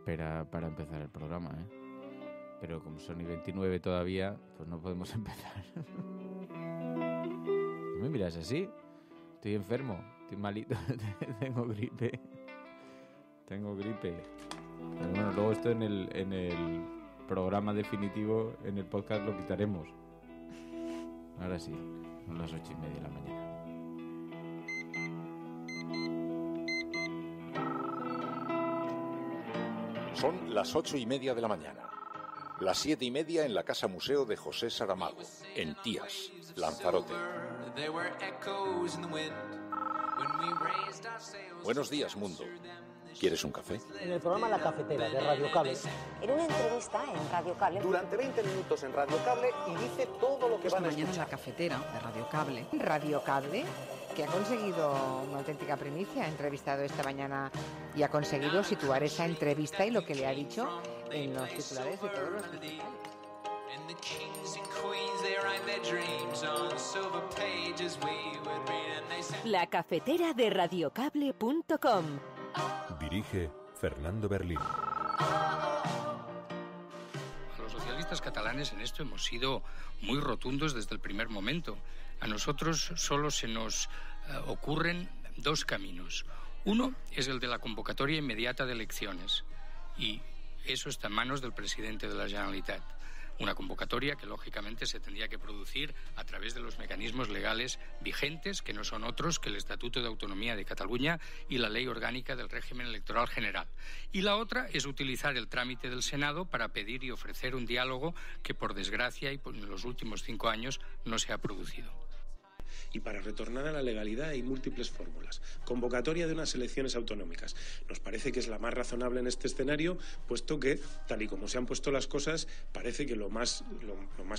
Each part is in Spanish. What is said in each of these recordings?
espera para empezar el programa, ¿eh? Pero como son y 29 todavía, pues no podemos empezar. ¿No me miras así? Estoy enfermo, estoy malito, tengo gripe. Pero bueno, luego esto en el programa definitivo, en el podcast lo quitaremos. Ahora sí, son las 8:30 de la mañana. Son las 8:30 de la mañana. Las 7:30 en la Casa Museo de José Saramago, en Tías, Lanzarote. Buenos días, mundo. ¿Quieres un café? En el programa La Cafetera de Radio Cable. En una entrevista en Radio Cable. Durante 20 minutos en Radio Cable y dice todo lo que van a mañana en escuchar. La Cafetera de Radio Cable. Radio Cable, que ha conseguido una auténtica primicia, ha entrevistado esta mañana y ha conseguido situar esa entrevista y lo que le ha dicho en los titulares de todos los titulares. La Cafetera de radiocable.com. Dirige Fernando Berlín. Los socialistas catalanes en esto hemos sido muy rotundos desde el primer momento. A nosotros solo se nos ocurren dos caminos. Uno es el de la convocatoria inmediata de elecciones y eso está en manos del presidente de la Generalitat. Una convocatoria que lógicamente se tendría que producir a través de los mecanismos legales vigentes, que no son otros que el Estatuto de Autonomía de Cataluña y la Ley Orgánica del Régimen Electoral General. Y la otra es utilizar el trámite del Senado para pedir y ofrecer un diálogo que, por desgracia, y en los últimos 5 años no se ha producido. Y para retornar a la legalidad hay múltiples fórmulas. Convocatoria de unas elecciones autonómicas. Nos parece que es la más razonable en este escenario, puesto que, tal y como se han puesto las cosas, parece que lo más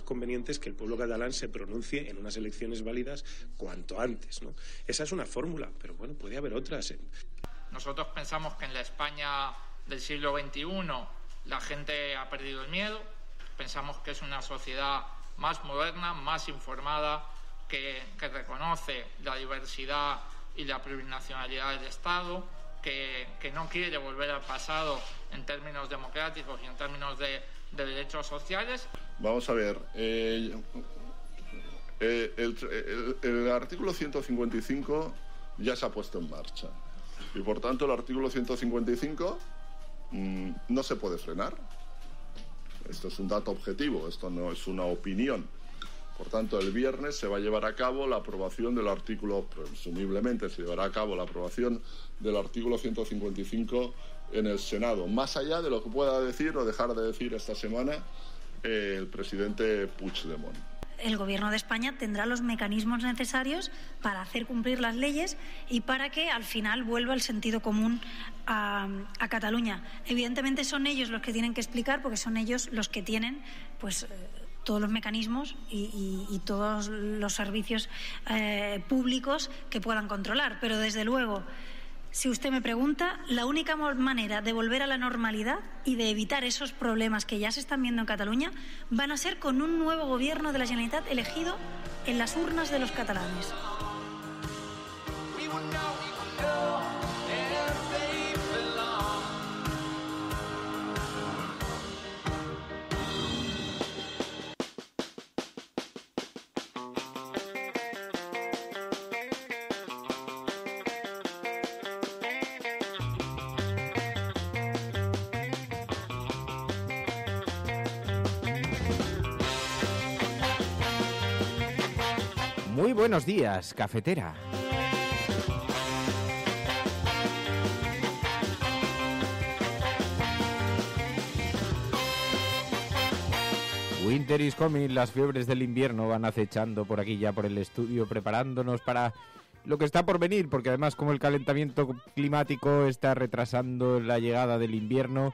conveniente es que el pueblo catalán se pronuncie en unas elecciones válidas cuanto antes, ¿no? Esa es una fórmula, pero bueno, puede haber otras. Nosotros pensamos que en la España del siglo XXI la gente ha perdido el miedo. Pensamos que es una sociedad más moderna, más informada, que reconoce la diversidad y la plurinacionalidad del Estado, que no quiere volver al pasado en términos democráticos y en términos de derechos sociales. Vamos a ver, el artículo 155 ya se ha puesto en marcha y por tanto el artículo 155 no se puede frenar. Esto es un dato objetivo, esto no es una opinión. Por tanto, el viernes se va a llevar a cabo la aprobación del artículo, presumiblemente se llevará a cabo la aprobación del artículo 155 en el Senado, más allá de lo que pueda decir o dejar de decir esta semana el presidente Puigdemont. El Gobierno de España tendrá los mecanismos necesarios para hacer cumplir las leyes y para que al final vuelva el sentido común a Cataluña. Evidentemente son ellos los que tienen que explicar, porque son ellos los que tienen todos los mecanismos y todos los servicios públicos que puedan controlar. Pero desde luego, si usted me pregunta, la única manera de volver a la normalidad y de evitar esos problemas que ya se están viendo en Cataluña van a ser con un nuevo gobierno de la Generalitat elegido en las urnas de los catalanes. Muy buenos días, cafetera. Winter is coming, las fiebres del invierno van acechando por aquí ya por el estudio, preparándonos para lo que está por venir, porque además como el calentamiento climático está retrasando la llegada del invierno,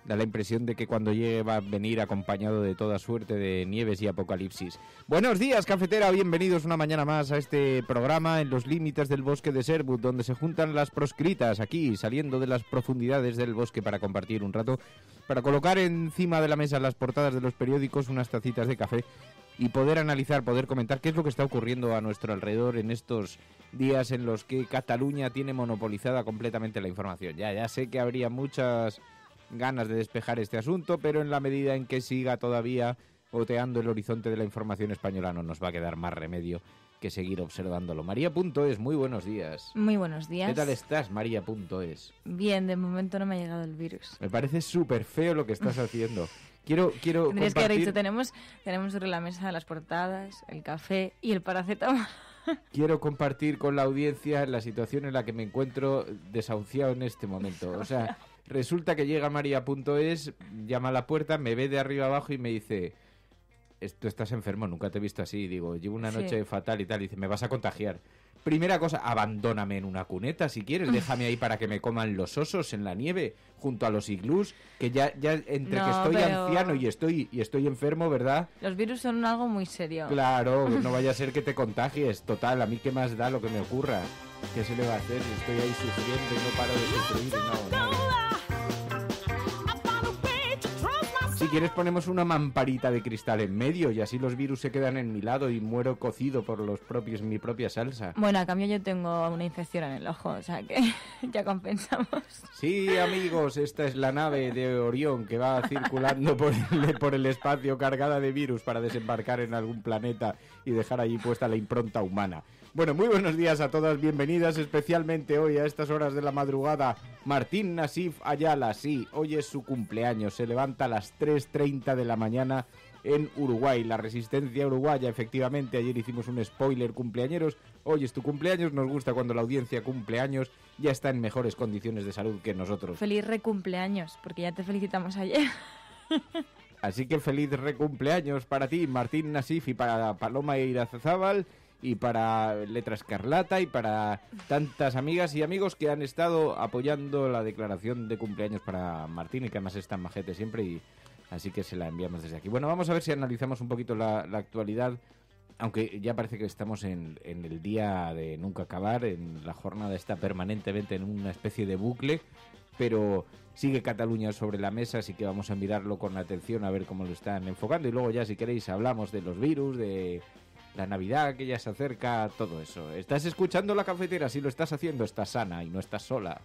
da la impresión de que cuando llegue va a venir acompañado de toda suerte de nieves y apocalipsis. Buenos días, cafetera, bienvenidos una mañana más a este programa en los límites del bosque de Sherwood, donde se juntan las proscritas aquí, saliendo de las profundidades del bosque para compartir un rato, para colocar encima de la mesa las portadas de los periódicos unas tacitas de café y poder analizar, poder comentar qué es lo que está ocurriendo a nuestro alrededor en estos días en los que Cataluña tiene monopolizada completamente la información. Ya sé que habría muchas ganas de despejar este asunto, pero en la medida en que siga todavía oteando el horizonte de la información española no nos va a quedar más remedio que seguir observándolo. María.es, muy buenos días. Muy buenos días. ¿Qué tal estás, María.es? Bien, de momento no me ha llegado el virus. Me parece súper feo lo que estás haciendo. Quiero Tendrías compartir... que haber dicho, tenemos sobre la mesa las portadas, el café y el paracetamol. Quiero compartir con la audiencia la situación en la que me encuentro desahuciado en este momento. O sea, resulta que llega María.es, llama a la puerta, me ve de arriba abajo y me dice... Tú estás enfermo, nunca te he visto así. Digo, llevo una noche fatal y tal. Y dice, me vas a contagiar. Primera cosa, abandóname en una cuneta si quieres. Déjame ahí para que me coman los osos en la nieve junto a los iglús. Que ya entre que estoy anciano y estoy enfermo, ¿verdad? Los virus son algo muy serio. Claro, no vaya a ser que te contagies. Total, a mí qué más da lo que me ocurra. ¿Qué se le va a hacer? Estoy ahí sufriendo y no paro de sufrir y no. Si quieres ponemos una mamparita de cristal en medio y así los virus se quedan en mi lado y muero cocido por mi propia salsa. Bueno, a cambio yo tengo una infección en el ojo, o sea que ya compensamos. Sí, amigos, esta es la nave de Orión que va circulando por el espacio cargada de virus para desembarcar en algún planeta y dejar allí puesta la impronta humana. Bueno, muy buenos días a todas, bienvenidas especialmente hoy a estas horas de la madrugada. Martín Nasif Ayala, sí, hoy es su cumpleaños, se levanta a las 3:30 de la mañana en Uruguay, la resistencia uruguaya, efectivamente, ayer hicimos un spoiler cumpleañeros, hoy es tu cumpleaños, nos gusta cuando la audiencia cumpleaños ya está en mejores condiciones de salud que nosotros. Feliz recumpleaños, porque ya te felicitamos ayer. Así que feliz recumpleaños para ti, Martín Nasif, y para Paloma Irazábal, y para Letra Escarlata y para tantas amigas y amigos que han estado apoyando la declaración de cumpleaños para Martín y que además es tan majete siempre, y así que se la enviamos desde aquí. Bueno, vamos a ver si analizamos un poquito la actualidad, aunque ya parece que estamos en el día de nunca acabar, en la jornada está permanentemente en una especie de bucle, pero sigue Cataluña sobre la mesa, así que vamos a mirarlo con atención a ver cómo lo están enfocando y luego ya si queréis hablamos de los virus, de la Navidad que ya se acerca, todo eso. ¿Estás escuchando La Cafetera? Si lo estás haciendo, estás sana y no estás sola.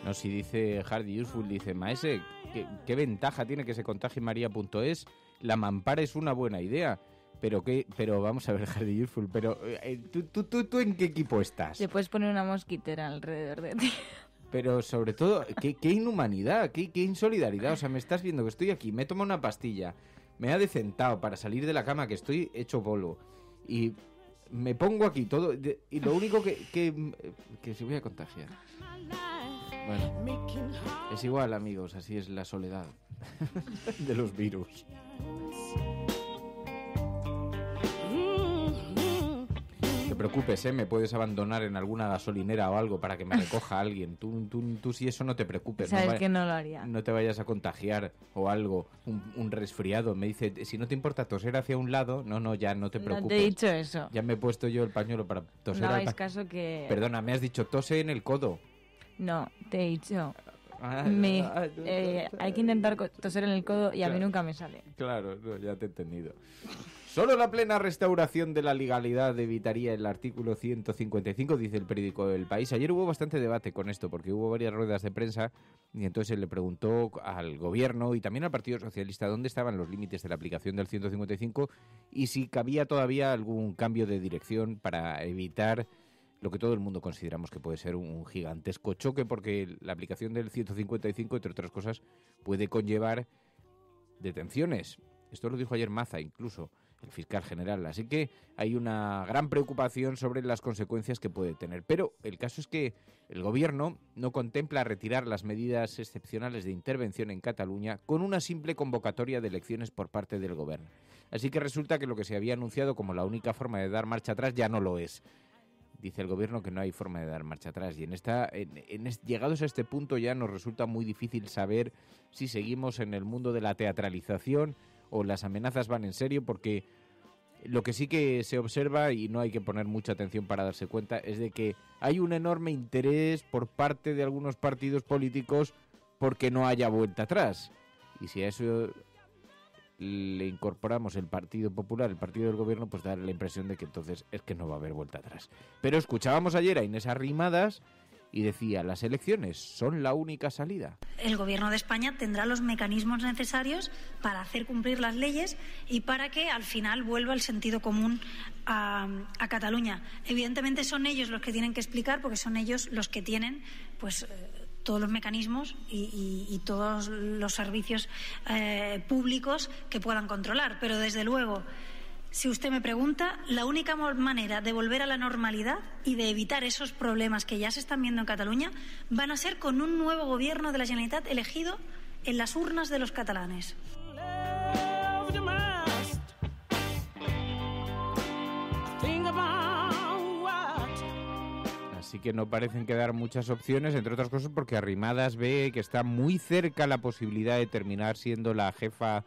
No, si dice Hardy Useful, dice Maese, ¿qué ventaja tiene que se contagie María.es? La mampara es una buena idea. Pero vamos a ver, Hardy Useful, pero ¿tú en qué equipo estás? Te puedes poner una mosquitera alrededor de ti. Pero sobre todo, qué inhumanidad, qué insolidaridad. O sea, me estás viendo que estoy aquí, me tomo una pastilla, me ha decentado para salir de la cama, que estoy hecho bolo, y me pongo aquí todo, y lo único que se voy a contagiar. Bueno, es igual, amigos, así es la soledad de los virus. No te preocupes, me puedes abandonar en alguna gasolinera o algo para que me recoja alguien. Tú si eso no te preocupes. Sabes que no lo haría. No te vayas a contagiar o algo, un resfriado. Me dice, si no te importa toser hacia un lado, no, ya no te preocupes. No te he dicho eso. Ya me he puesto yo el pañuelo para toser. No hagáis caso que... Perdona, me has dicho tose en el codo. No, te he dicho... hay que intentar toser en el codo y a mí nunca me sale. Claro, ya te he entendido. Solo la plena restauración de la legalidad evitaría el artículo 155, dice el periódico El País. Ayer hubo bastante debate con esto, porque hubo varias ruedas de prensa y entonces se le preguntó al gobierno y también al Partido Socialista dónde estaban los límites de la aplicación del 155 y si cabía todavía algún cambio de dirección para evitar lo que todo el mundo consideramos que puede ser un gigantesco choque, porque la aplicación del 155, entre otras cosas, puede conllevar detenciones. Esto lo dijo ayer Maza, incluso, el fiscal general. Así que hay una gran preocupación sobre las consecuencias que puede tener. Pero el caso es que el gobierno no contempla retirar las medidas excepcionales de intervención en Cataluña con una simple convocatoria de elecciones por parte del gobierno. Así que resulta que lo que se había anunciado como la única forma de dar marcha atrás ya no lo es. Dice el gobierno que no hay forma de dar marcha atrás y llegados a este punto ya nos resulta muy difícil saber si seguimos en el mundo de la teatralización o las amenazas van en serio, porque Lo que sí que se observa, y no hay que poner mucha atención para darse cuenta, es de que hay un enorme interés por parte de algunos partidos políticos porque no haya vuelta atrás. Y si a eso le incorporamos el Partido Popular, el partido del gobierno, pues da la impresión de que entonces es que no va a haber vuelta atrás. Pero escuchábamos ayer a Inés Arrimadas y decía, las elecciones son la única salida. El Gobierno de España tendrá los mecanismos necesarios para hacer cumplir las leyes y para que al final vuelva el sentido común a Cataluña. Evidentemente son ellos los que tienen que explicar, porque son ellos los que tienen pues todos los mecanismos y todos los servicios públicos que puedan controlar. Pero desde luego, si usted me pregunta, la única manera de volver a la normalidad y de evitar esos problemas que ya se están viendo en Cataluña van a ser con un nuevo gobierno de la Generalitat elegido en las urnas de los catalanes. Así que no parecen quedar muchas opciones, entre otras cosas porque Arrimadas ve que está muy cerca la posibilidad de terminar siendo la jefa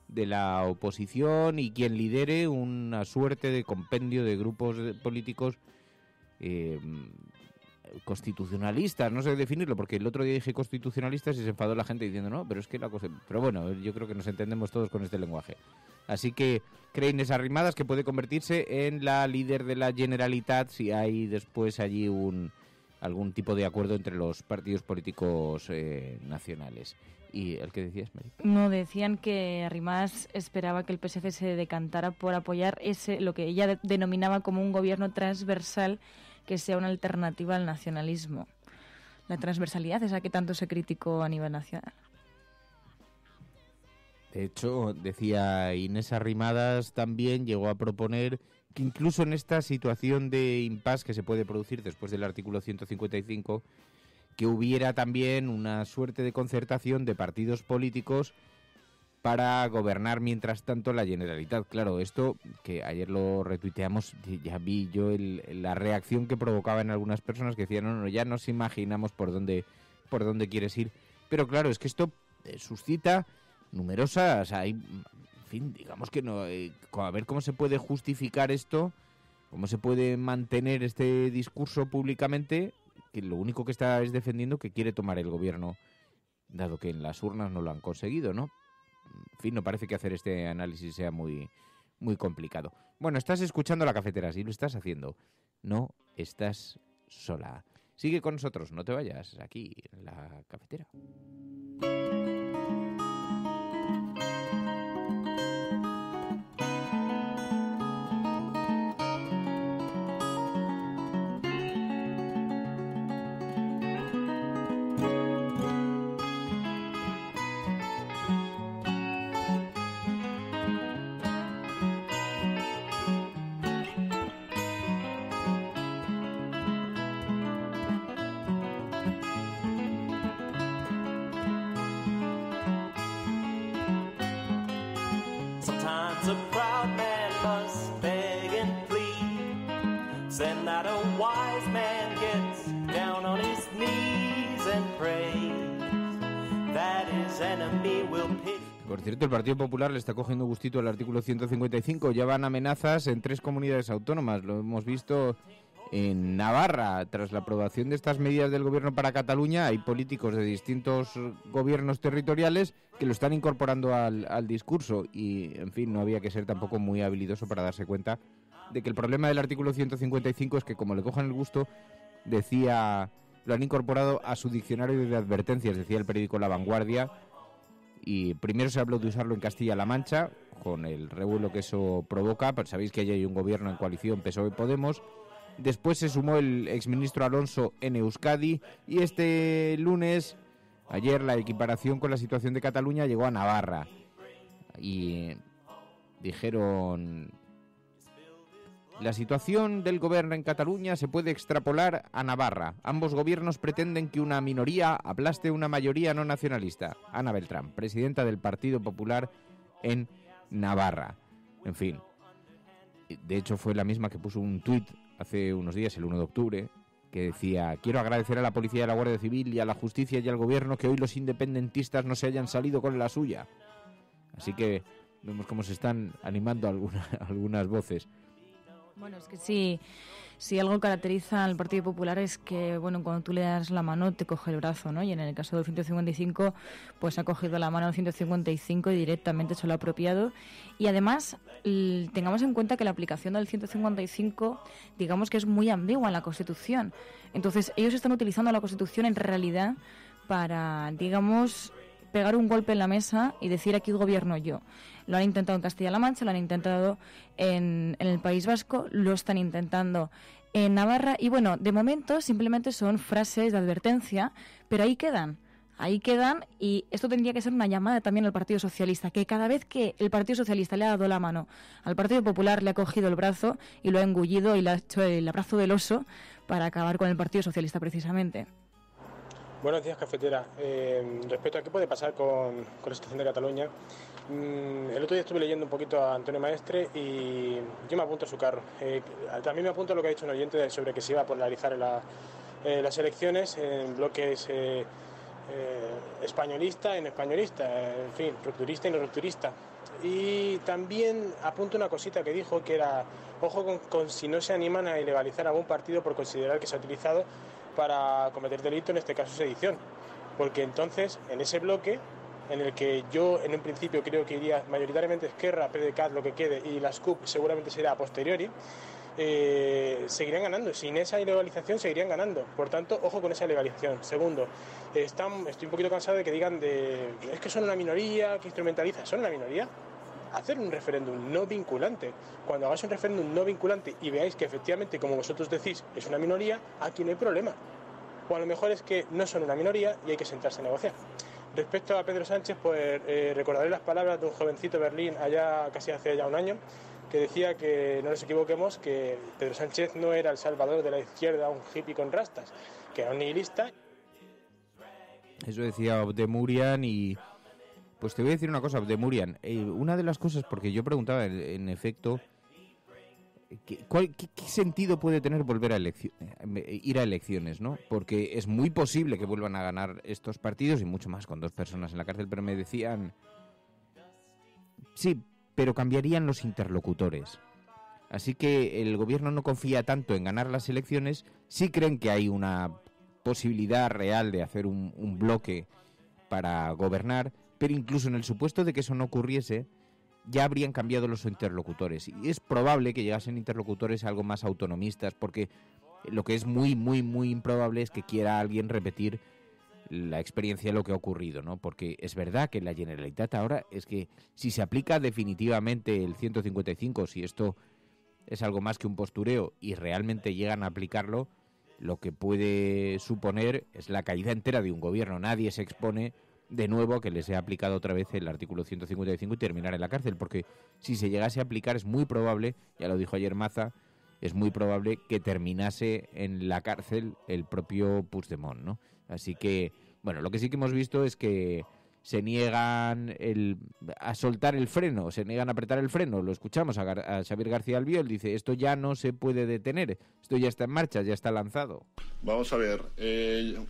de la oposición y quien lidere una suerte de compendio de grupos políticos constitucionalistas, no sé definirlo, porque el otro día dije constitucionalistas y se enfadó la gente diciendo no, pero es que la cosa... Pero bueno, yo creo que nos entendemos todos con este lenguaje. Así que cree Inés Arrimadas que puede convertirse en la líder de la Generalitat si hay después allí algún tipo de acuerdo entre los partidos políticos nacionales. ¿Y el que decías, Mary? No, decían que Arrimadas esperaba que el PSC se decantara por apoyar lo que ella denominaba como un gobierno transversal que sea una alternativa al nacionalismo. La transversalidad, esa que tanto se criticó a nivel nacional. De hecho, decía Inés Arrimadas, también llegó a proponer que incluso en esta situación de impasse que se puede producir después del artículo 155, que hubiera también una suerte de concertación de partidos políticos para gobernar mientras tanto la Generalitat. Claro, esto que ayer lo retuiteamos, ya vi yo la reacción que provocaba en algunas personas que decían, no, ya nos imaginamos por dónde quieres ir. Pero claro, es que esto suscita numerosas, en fin, digamos que no, a ver cómo se puede justificar esto, cómo se puede mantener este discurso públicamente, que lo único que está es defendiendo que quiere tomar el gobierno, dado que en las urnas no lo han conseguido, ¿no? En fin, no parece que hacer este análisis sea muy, muy complicado. Bueno, estás escuchando La Cafetera, si lo estás haciendo, no estás sola. Sigue con nosotros, no te vayas, aquí en La Cafetera. Por cierto, el Partido Popular le está cogiendo gustito al artículo 155. Ya van amenazas en 3 comunidades autónomas. Lo hemos visto en Navarra. Tras la aprobación de estas medidas del gobierno para Cataluña, hay políticos de distintos gobiernos territoriales que lo están incorporando al discurso. Y, en fin, no había que ser tampoco muy habilidoso para darse cuenta de que el problema del artículo 155 es que, como le cojan el gusto, lo han incorporado a su diccionario de advertencias, decía el periódico La Vanguardia. Y primero se habló de usarlo en Castilla-La Mancha, con el revuelo que eso provoca, pero sabéis que allí hay un gobierno en coalición PSOE-Podemos. Después se sumó el exministro Alonso en Euskadi, y este lunes, ayer, la equiparación con la situación de Cataluña llegó a Navarra. Y dijeron, la situación del gobierno en Cataluña se puede extrapolar a Navarra. Ambos gobiernos pretenden que una minoría aplaste una mayoría no nacionalista. Ana Beltrán, presidenta del Partido Popular en Navarra. En fin, de hecho fue la misma que puso un tuit hace unos días, el 1 de octubre, que decía: quiero agradecer a la policía y a la Guardia Civil y a la justicia y al gobierno que hoy los independentistas no se hayan salido con la suya. Así que Vemos cómo se están animando algunas voces. Bueno, es que si algo caracteriza al Partido Popular es que, bueno, cuando tú le das la mano te coge el brazo, ¿no? Y en el caso del 155, pues ha cogido la mano al 155 y directamente se lo ha apropiado. Y además, tengamos en cuenta que la aplicación del 155, digamos que es muy ambigua en la Constitución. Entonces, ellos están utilizando la Constitución en realidad para, digamos, pegar un golpe en la mesa y decir aquí gobierno yo. Lo han intentado en Castilla-La Mancha, lo han intentado en el País Vasco, lo están intentando en Navarra y bueno, de momento simplemente son frases de advertencia, pero ahí quedan y esto tendría que ser una llamada también al Partido Socialista, que cada vez que el Partido Socialista le ha dado la mano al Partido Popular le ha cogido el brazo y lo ha engullido y le ha hecho el abrazo del oso para acabar con el Partido Socialista precisamente. Buenos días, cafetera. Respecto a qué puede pasar con la situación de Cataluña, el otro día estuve leyendo un poquito a Antonio Maestre y yo me apunto a su carro. También me apunto a lo que ha dicho un oyente sobre que se iba a polarizar las elecciones en bloques españolista en españolista, en fin, rupturista y no rupturista. Y también apunto una cosita que dijo, que era, ojo con si no se animan a ilegalizar algún partido por considerar que se ha utilizado para cometer delito, en este caso sedición, porque entonces en ese bloque en el que yo en un principio creo que iría mayoritariamente Esquerra, PDeCAT, lo que quede, y las CUP seguramente será a posteriori, seguirían ganando. Sin esa ilegalización seguirían ganando. Por tanto, ojo con esa legalización. Segundo, estoy un poquito cansado de que digan es que son una minoría, que instrumentaliza. ¿Son una minoría? Hacer un referéndum no vinculante. Cuando hagáis un referéndum no vinculante y veáis que efectivamente, como vosotros decís, es una minoría, aquí no hay problema. O a lo mejor es que no son una minoría y hay que sentarse a negociar. Respecto a Pedro Sánchez, pues recordaré las palabras de un jovencito de Berlín allá casi hace ya un año, que decía que no nos equivoquemos, que Pedro Sánchez no era el salvador de la izquierda, un hippie con rastas, que era un nihilista. Eso decía Abdemurian y... Pues te voy a decir una cosa, Abdemurian. Una de las cosas, porque yo preguntaba, en efecto, ¿qué sentido puede tener volver a ir a elecciones, ¿no? Porque es muy posible que vuelvan a ganar estos partidos y mucho más con 2 personas en la cárcel, pero me decían... Sí, pero cambiarían los interlocutores. Así que el gobierno no confía tanto en ganar las elecciones, sí creen que hay una posibilidad real de hacer un bloque para gobernar, pero incluso en el supuesto de que eso no ocurriese, ya habrían cambiado los interlocutores. Y es probable que llegasen interlocutores algo más autonomistas, porque lo que es muy, muy, muy improbable es que quiera alguien repetir la experiencia de lo que ha ocurrido, ¿no? Porque es verdad que la Generalitat ahora es que si se aplica definitivamente el 155, si esto es algo más que un postureo y realmente llegan a aplicarlo, lo que puede suponer es la caída entera de un gobierno. Nadie se expone de nuevo a que les sea aplicado otra vez el artículo 155 y terminar en la cárcel, porque si se llegase a aplicar es muy probable, ya lo dijo ayer Maza, es muy probable que terminase en la cárcel el propio Puigdemont, ¿no? Así que, bueno, lo que sí que hemos visto es que se niegan a soltar el freno, se niegan a apretar el freno. Lo escuchamos a Xavier García Albiol, dice, esto ya no se puede detener, esto ya está en marcha, ya está lanzado. Vamos a ver, el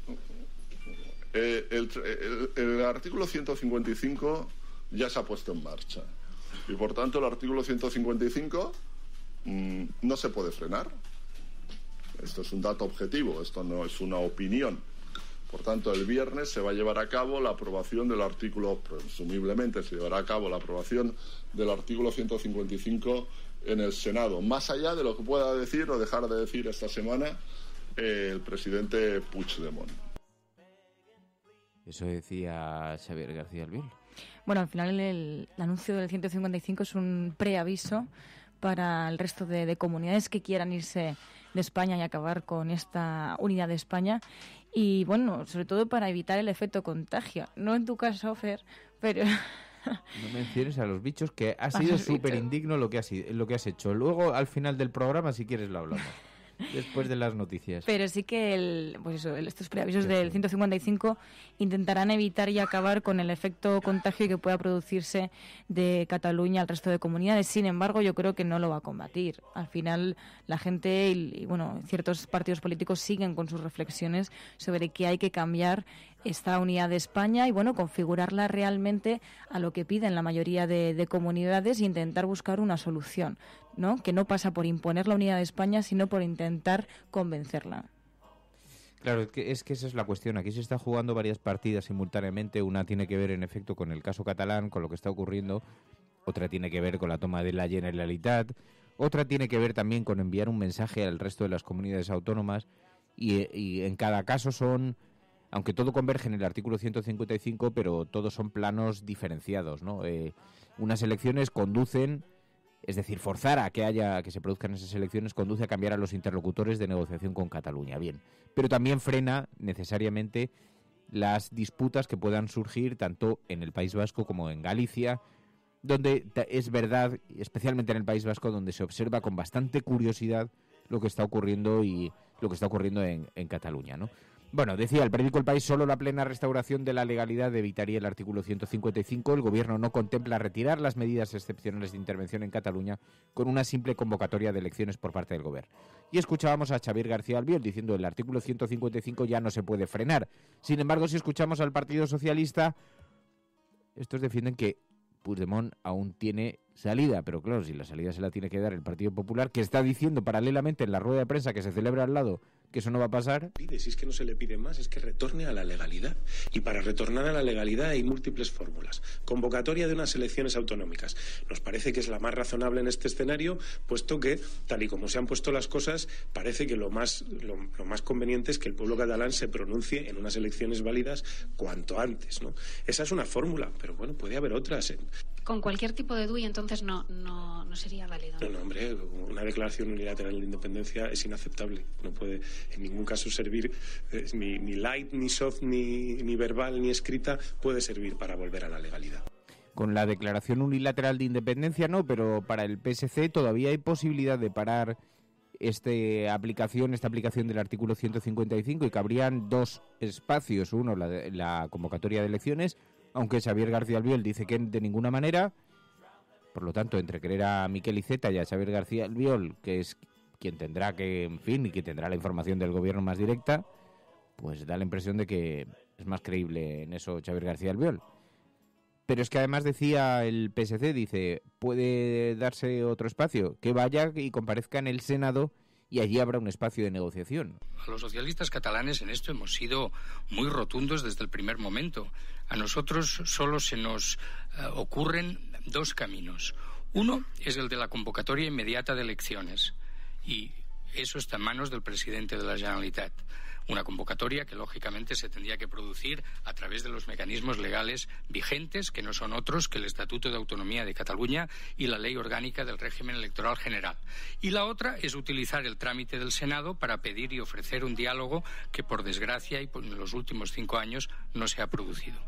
artículo 155 ya se ha puesto en marcha y por tanto el artículo 155 no se puede frenar. Esto es un dato objetivo, esto no es una opinión. Por tanto, el viernes se va a llevar a cabo la aprobación del artículo, presumiblemente se llevará a cabo la aprobación del artículo 155 en el Senado, más allá de lo que pueda decir o dejar de decir esta semana el presidente Puigdemont. Eso decía Xavier García Albiol. Bueno, al final el anuncio del 155 es un preaviso para el resto de comunidades que quieran irse de España y acabar con esta unidad de España. Y bueno, sobre todo para evitar el efecto contagio. No en tu caso, Fer, pero... No menciones a los bichos, que ha sido súper indigno lo que has hecho. Luego, al final del programa, si quieres, lo hablamos. Después de las noticias. Pero sí que estos preavisos del 155 intentarán evitar y acabar con el efecto contagio que pueda producirse de Cataluña al resto de comunidades. Sin embargo, yo creo que no lo va a combatir. Al final, la gente y ciertos partidos políticos siguen con sus reflexiones sobre que hay que cambiar esta unidad de España y configurarla realmente a lo que piden la mayoría de comunidades e intentar buscar una solución, ¿no? Que no pasa por imponer la unidad de España, sino por intentar convencerla. Claro, es que esa es la cuestión. Aquí se está jugando varias partidas simultáneamente. Una tiene que ver, en efecto, con el caso catalán, con lo que está ocurriendo. Otra tiene que ver con la toma de la Generalitat. Otra tiene que ver también con enviar un mensaje al resto de las comunidades autónomas. Y en cada caso son, aunque todo converge en el artículo 155, pero todos son planos diferenciados, ¿no? Unas elecciones conducen, es decir, forzar a que se produzcan esas elecciones conduce a cambiar a los interlocutores de negociación con Cataluña, bien. Pero también frena necesariamente las disputas que puedan surgir tanto en el País Vasco como en Galicia, donde es verdad, especialmente en el País Vasco, donde se observa con bastante curiosidad lo que está ocurriendo y lo que está ocurriendo en Cataluña, ¿no? Bueno, decía el periódico El País, solo la plena restauración de la legalidad evitaría el artículo 155. El Gobierno no contempla retirar las medidas excepcionales de intervención en Cataluña con una simple convocatoria de elecciones por parte del Gobierno. Y escuchábamos a Xavier García Albiol diciendo que el artículo 155 ya no se puede frenar. Sin embargo, si escuchamos al Partido Socialista, estos defienden que Puigdemont aún tiene salida, pero claro, si la salida se la tiene que dar el Partido Popular, que está diciendo paralelamente en la rueda de prensa que se celebra al lado que eso no va a pasar. Si es que no se le pide más, es que retorne a la legalidad. Y para retornar a la legalidad hay múltiples fórmulas. Convocatoria de unas elecciones autonómicas. Nos parece que es la más razonable en este escenario, puesto que, tal y como se han puesto las cosas, parece que lo más conveniente es que el pueblo catalán se pronuncie en unas elecciones válidas cuanto antes, ¿no? Esa es una fórmula, pero bueno, puede haber otras. Con cualquier tipo de DUI, entonces no sería válido. No, hombre, una declaración unilateral de independencia es inaceptable. No puede en ningún caso servir, ni light, ni soft, ni verbal, ni escrita, puede servir para volver a la legalidad. Con la declaración unilateral de independencia no, pero para el PSC todavía hay posibilidad de parar esta aplicación del artículo 155 y cabrían dos espacios. Uno, la convocatoria de elecciones, aunque Xavier García Albiol dice que de ninguna manera. Por lo tanto, entre creer a Miquel Iceta y a Xavier García Albiol, que es quien tendrá que tendrá la información del gobierno más directa, pues da la impresión de que es más creíble en eso Xavier García Albiol. Pero es que además decía el PSC, dice, puede darse otro espacio, que vaya y comparezca en el Senado y allí habrá un espacio de negociación. A los socialistas catalanes en esto hemos sido muy rotundos desde el primer momento. A nosotros solo se nos ocurren dos caminos. Uno es el de la convocatoria inmediata de elecciones y eso está en manos del presidente de la Generalitat. Una convocatoria que lógicamente se tendría que producir a través de los mecanismos legales vigentes, que no son otros que el Estatuto de Autonomía de Cataluña y la Ley Orgánica del Régimen Electoral General. Y la otra es utilizar el trámite del Senado para pedir y ofrecer un diálogo que, por desgracia, y en los últimos 5 años no se ha producido.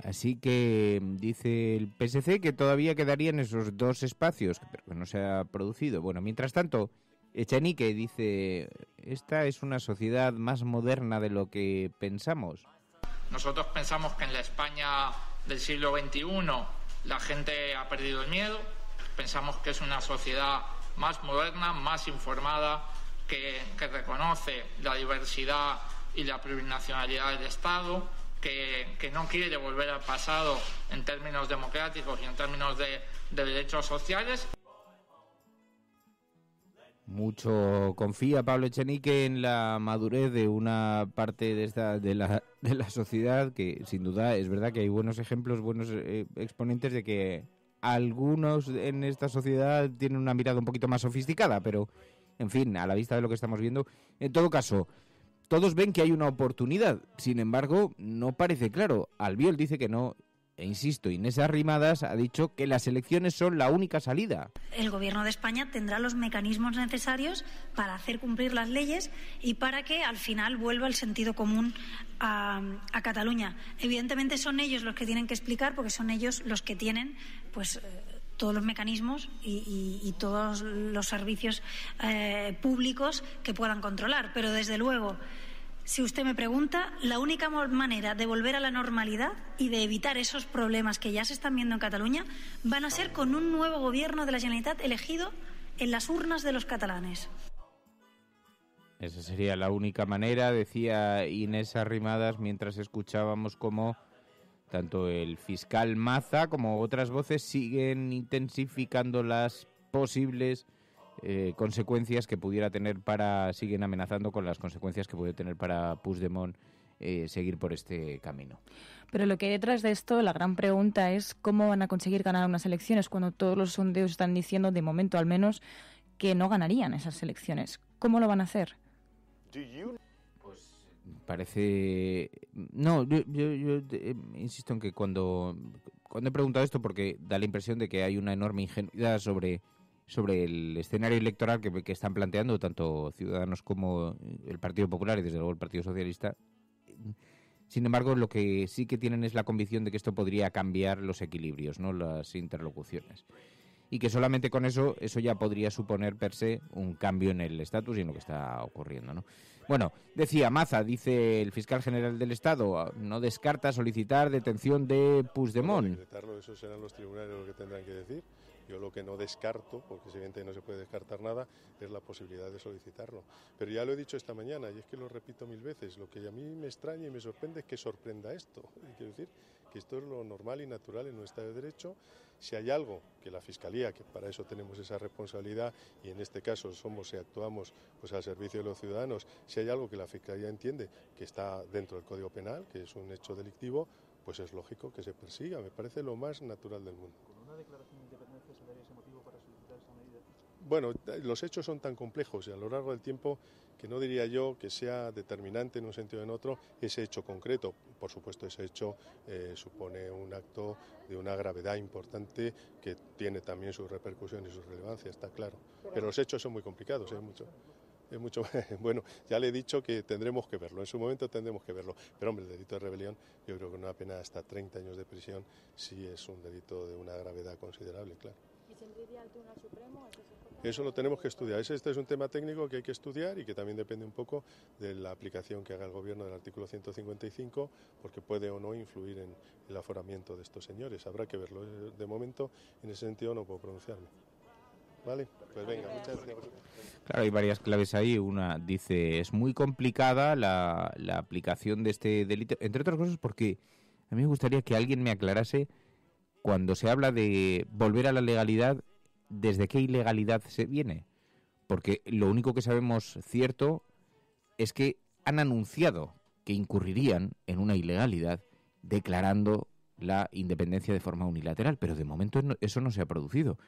Así que dice el PSC que todavía quedarían esos dos espacios, pero que no se ha producido. Bueno, mientras tanto, Echenique dice, esta es una sociedad más moderna de lo que pensamos. Nosotros pensamos que en la España del siglo XXI la gente ha perdido el miedo, pensamos que es una sociedad más moderna, más informada, que reconoce la diversidad y la plurinacionalidad del Estado, que no quiere volver al pasado en términos democráticos y en términos de derechos sociales. Mucho confía Pablo Echenique en la madurez de una parte de la sociedad, que sin duda es verdad que hay buenos ejemplos, buenos exponentes de que algunos en esta sociedad tienen una mirada un poquito más sofisticada, pero en fin, a la vista de lo que estamos viendo, en todo caso, todos ven que hay una oportunidad. Sin embargo, no parece claro. Albiol dice que no. E insisto, Inés Arrimadas ha dicho que las elecciones son la única salida. El Gobierno de España tendrá los mecanismos necesarios para hacer cumplir las leyes y para que al final vuelva el sentido común a Cataluña. Evidentemente son ellos los que tienen que explicar, porque son ellos los que tienen todos los mecanismos y todos los servicios públicos que puedan controlar. Pero desde luego, si usted me pregunta, la única manera de volver a la normalidad y de evitar esos problemas que ya se están viendo en Cataluña van a ser con un nuevo gobierno de la Generalitat elegido en las urnas de los catalanes. Esa sería la única manera, decía Inés Arrimadas mientras escuchábamos cómo tanto el fiscal Maza como otras voces siguen intensificando las posibles consecuencias que pudiera tener siguen amenazando con las consecuencias que puede tener para Puigdemont seguir por este camino. Pero lo que hay detrás de esto, la gran pregunta es cómo van a conseguir ganar unas elecciones cuando todos los sondeos están diciendo, de momento al menos, que no ganarían esas elecciones. ¿Cómo lo van a hacer? Pues parece... No, yo insisto en que cuando he preguntado esto, porque da la impresión de que hay una enorme ingenuidad sobre el escenario electoral que están planteando tanto Ciudadanos como el Partido Popular y desde luego el Partido Socialista. Sin embargo, lo que sí que tienen es la convicción de que esto podría cambiar los equilibrios, ¿no?, las interlocuciones. Y que solamente con eso ya podría suponer per se un cambio en el estatus y en lo que está ocurriendo, ¿no? Bueno, decía Maza, dice el fiscal general del Estado, no descarta solicitar detención de Puigdemont. Decretarlo, eso serán los tribunales lo que tendrán que decir. Yo lo que no descarto, porque evidentemente no se puede descartar nada, es la posibilidad de solicitarlo. Pero ya lo he dicho esta mañana, y es que lo repito 1000 veces, lo que a mí me extraña y me sorprende es que sorprenda esto. Quiero decir que esto es lo normal y natural en un Estado de Derecho. Si hay algo que la Fiscalía, que para eso tenemos esa responsabilidad, y en este caso somos y actuamos pues al servicio de los ciudadanos, si hay algo que la Fiscalía entiende que está dentro del Código Penal, que es un hecho delictivo, pues es lógico que se persiga. Me parece lo más natural del mundo. ¿Con una declaración de independencia se daría ese motivo para solicitar esa medida? Bueno, los hechos son tan complejos y a lo largo del tiempo que no diría yo que sea determinante en un sentido o en otro ese hecho concreto. Por supuesto, ese hecho supone un acto de una gravedad importante que tiene también su repercusión y su relevancia, está claro. Pero los hechos son muy complicados, hay mucho. Bueno, ya le he dicho que tendremos que verlo, en su momento tendremos que verlo, pero hombre, el delito de rebelión, yo creo que una pena hasta 30 años de prisión sí es un delito de una gravedad considerable, claro. ¿Y se iría al Tribunal Supremo? Eso lo tenemos que estudiar. Este es un tema técnico que hay que estudiar y que también depende un poco de la aplicación que haga el Gobierno del artículo 155, porque puede o no influir en el aforamiento de estos señores. Habrá que verlo. De momento, en ese sentido, no puedo pronunciarme. Vale, pues venga, muchas gracias. Claro, hay varias claves ahí. Una dice, es muy complicada la aplicación de este delito, entre otras cosas porque a mí me gustaría que alguien me aclarase cuando se habla de volver a la legalidad, ¿desde qué ilegalidad se viene? Porque lo único que sabemos cierto es que han anunciado que incurrirían en una ilegalidad declarando la independencia de forma unilateral, pero de momento eso no se ha producido.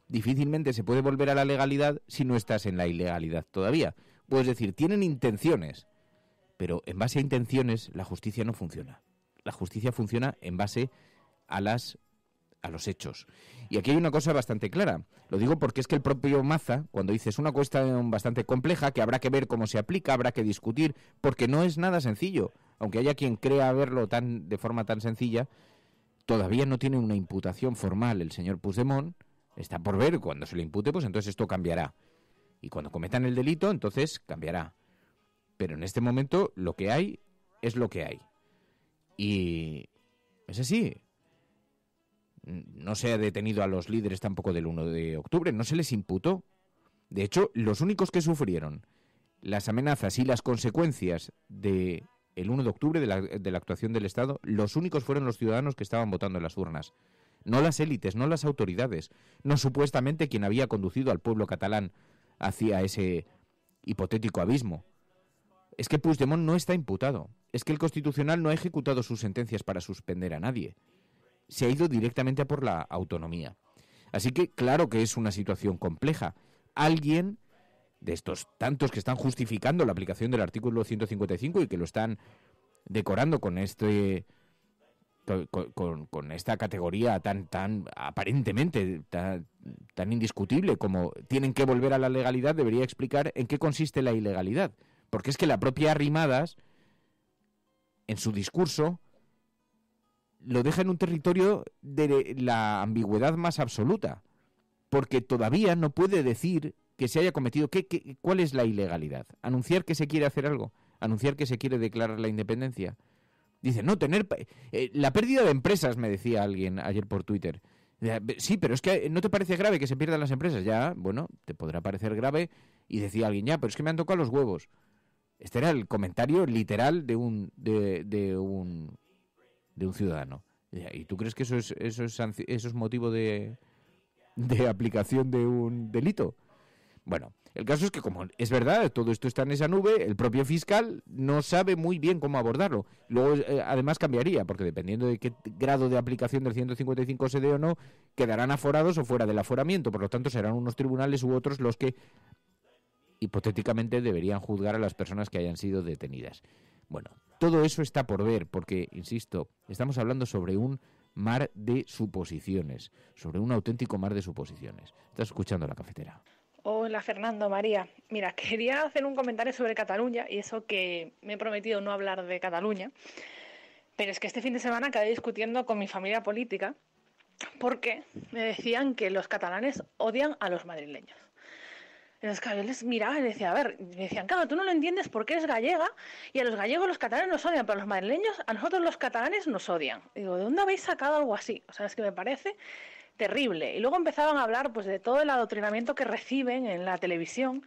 Difícilmente se puede volver a la legalidad si no estás en la ilegalidad todavía. Puedes decir, tienen intenciones, pero en base a intenciones la justicia no funciona. La justicia funciona en base a los hechos. Y aquí hay una cosa bastante clara. Lo digo porque es que el propio Maza, cuando dice es una cuestión bastante compleja, que habrá que ver cómo se aplica, habrá que discutir, porque no es nada sencillo. Aunque haya quien crea verlo de forma tan sencilla, todavía no tiene una imputación formal el señor Puigdemont. Está por ver, cuando se le impute, pues entonces esto cambiará. Y cuando cometan el delito, entonces cambiará. Pero en este momento lo que hay es lo que hay. Y es así. No se ha detenido a los líderes tampoco del 1 de octubre, no se les imputó. De hecho, los únicos que sufrieron las amenazas y las consecuencias del 1 de octubre de la actuación del Estado, los únicos fueron los ciudadanos que estaban votando en las urnas. No las élites, no las autoridades, no supuestamente quien había conducido al pueblo catalán hacia ese hipotético abismo. Es que Puigdemont no está imputado. Es que el Constitucional no ha ejecutado sus sentencias para suspender a nadie. Se ha ido directamente a por la autonomía. Así que claro que es una situación compleja. Alguien de estos tantos que están justificando la aplicación del artículo 155 y que lo están decorando con con esta categoría tan aparentemente tan indiscutible como tienen que volver a la legalidad, debería explicar en qué consiste la ilegalidad. Porque es que la propia Arrimadas, en su discurso, lo deja en un territorio de la ambigüedad más absoluta, porque todavía no puede decir que se haya cometido. ¿Cuál es la ilegalidad? ¿Anunciar que se quiere hacer algo? ¿Anunciar que se quiere declarar la independencia? Dice, no, la pérdida de empresas, me decía alguien ayer por Twitter. Sí, pero es que ¿no te parece grave que se pierdan las empresas? Ya, bueno, te podrá parecer grave. Y decía alguien, ya, pero es que me han tocado los huevos. Este era el comentario literal de un ciudadano. ¿Y tú crees que eso es motivo de aplicación de un delito? Bueno, el caso es que, como es verdad, todo esto está en esa nube, el propio fiscal no sabe muy bien cómo abordarlo. Luego, además, cambiaría, porque dependiendo de qué grado de aplicación del 155 se dé o no, quedarán aforados o fuera del aforamiento. Por lo tanto, serán unos tribunales u otros los que hipotéticamente deberían juzgar a las personas que hayan sido detenidas. Bueno, todo eso está por ver, porque, insisto, estamos hablando sobre un mar de suposiciones, sobre un auténtico mar de suposiciones. Estás escuchando La Cafetera. Hola Fernando, María. Mira, quería hacer un comentario sobre Cataluña y eso que me he prometido no hablar de Cataluña, pero es que este fin de semana acabé discutiendo con mi familia política porque me decían que los catalanes odian a los madrileños. Entonces, claro, yo les miraba y les decía, a ver, me decían, claro, tú no lo entiendes porque eres gallega y a los gallegos los catalanes nos odian, pero a los madrileños, a nosotros los catalanes nos odian. Y digo, ¿de dónde habéis sacado algo así? O sea, es que me parece terrible. Y luego empezaban a hablar pues de todo el adoctrinamiento que reciben en la televisión,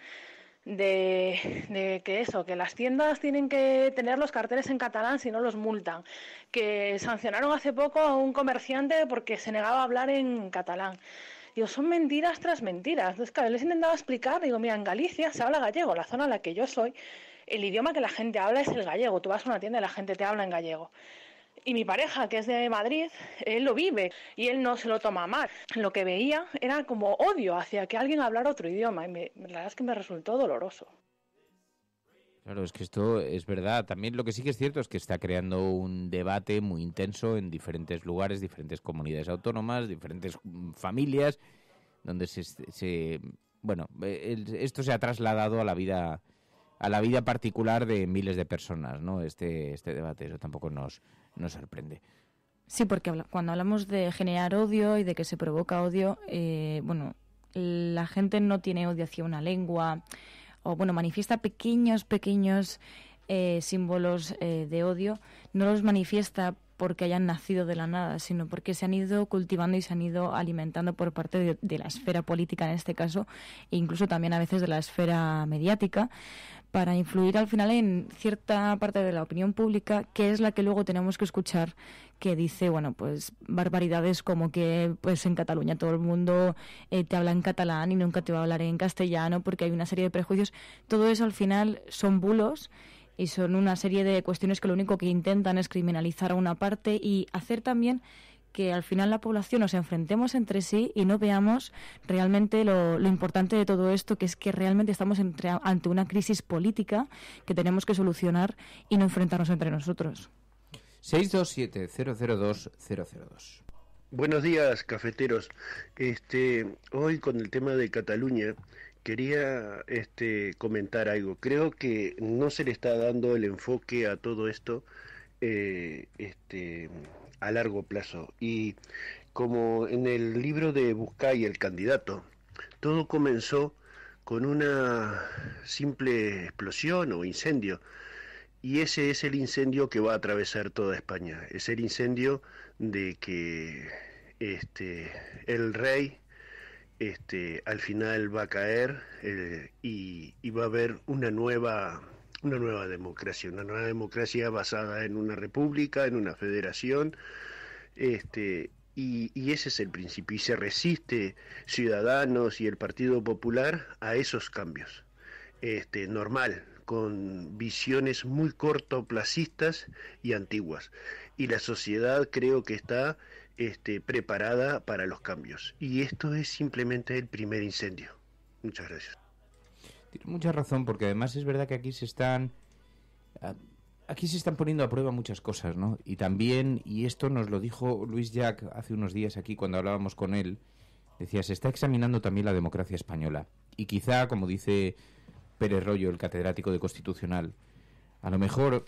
de que las tiendas tienen que tener los carteles en catalán si no los multan, que sancionaron hace poco a un comerciante porque se negaba a hablar en catalán. Digo, son mentiras tras mentiras. Entonces, claro, les intentaba explicar, digo, mira, en Galicia se habla gallego, la zona en la que yo soy, el idioma que la gente habla es el gallego. Tú vas a una tienda y la gente te habla en gallego. Y mi pareja, que es de Madrid, él lo vive y él no se lo toma mal. Lo que veía era como odio hacia que alguien hablara otro idioma y la verdad es que me resultó doloroso. Claro, es que esto es verdad. También lo que sí que es cierto es que está creando un debate muy intenso en diferentes lugares, diferentes comunidades autónomas, diferentes familias, donde esto se ha trasladado a la vida particular de miles de personas, ¿no? Este debate, eso tampoco nos sorprende. Sí, porque cuando hablamos de generar odio y de que se provoca odio, la gente no tiene odio hacia una lengua, o manifiesta pequeños símbolos de odio. No los manifiesta porque hayan nacido de la nada, sino porque se han ido cultivando y se han ido alimentando por parte de la esfera política en este caso, e incluso también a veces de la esfera mediática, para influir al final en cierta parte de la opinión pública, que es la que luego tenemos que escuchar, que dice, barbaridades como que pues en Cataluña todo el mundo te habla en catalán y nunca te va a hablar en castellano porque hay una serie de prejuicios. Todo eso al final son bulos y son una serie de cuestiones que lo único que intentan es criminalizar a una parte y hacer también que al final la población nos enfrentemos entre sí y no veamos realmente lo importante de todo esto, que es que realmente estamos ante una crisis política que tenemos que solucionar y no enfrentarnos entre nosotros. 627-002-002. Buenos días, cafeteros. Hoy con el tema de Cataluña quería comentar algo. Creo que no se le está dando el enfoque a todo esto a largo plazo. Y como en el libro de Buscay, el candidato, todo comenzó con una simple explosión o incendio. Y ese es el incendio que va a atravesar toda España. Es el incendio de que el rey al final va a caer y va a haber una nueva democracia basada en una república, en una federación, y ese es el principio. Y se resiste Ciudadanos y el Partido Popular a esos cambios. Normal, con visiones muy cortoplacistas y antiguas. Y la sociedad creo que está preparada para los cambios. Y esto es simplemente el primer incendio. Muchas gracias. Tienes mucha razón, porque además es verdad que aquí se están poniendo a prueba muchas cosas, ¿no? Y también, y esto nos lo dijo Luis Llach hace unos días aquí cuando hablábamos con él, decía, se está examinando también la democracia española. Y quizá, como dice Pérez Royo, el catedrático de Constitucional, a lo mejor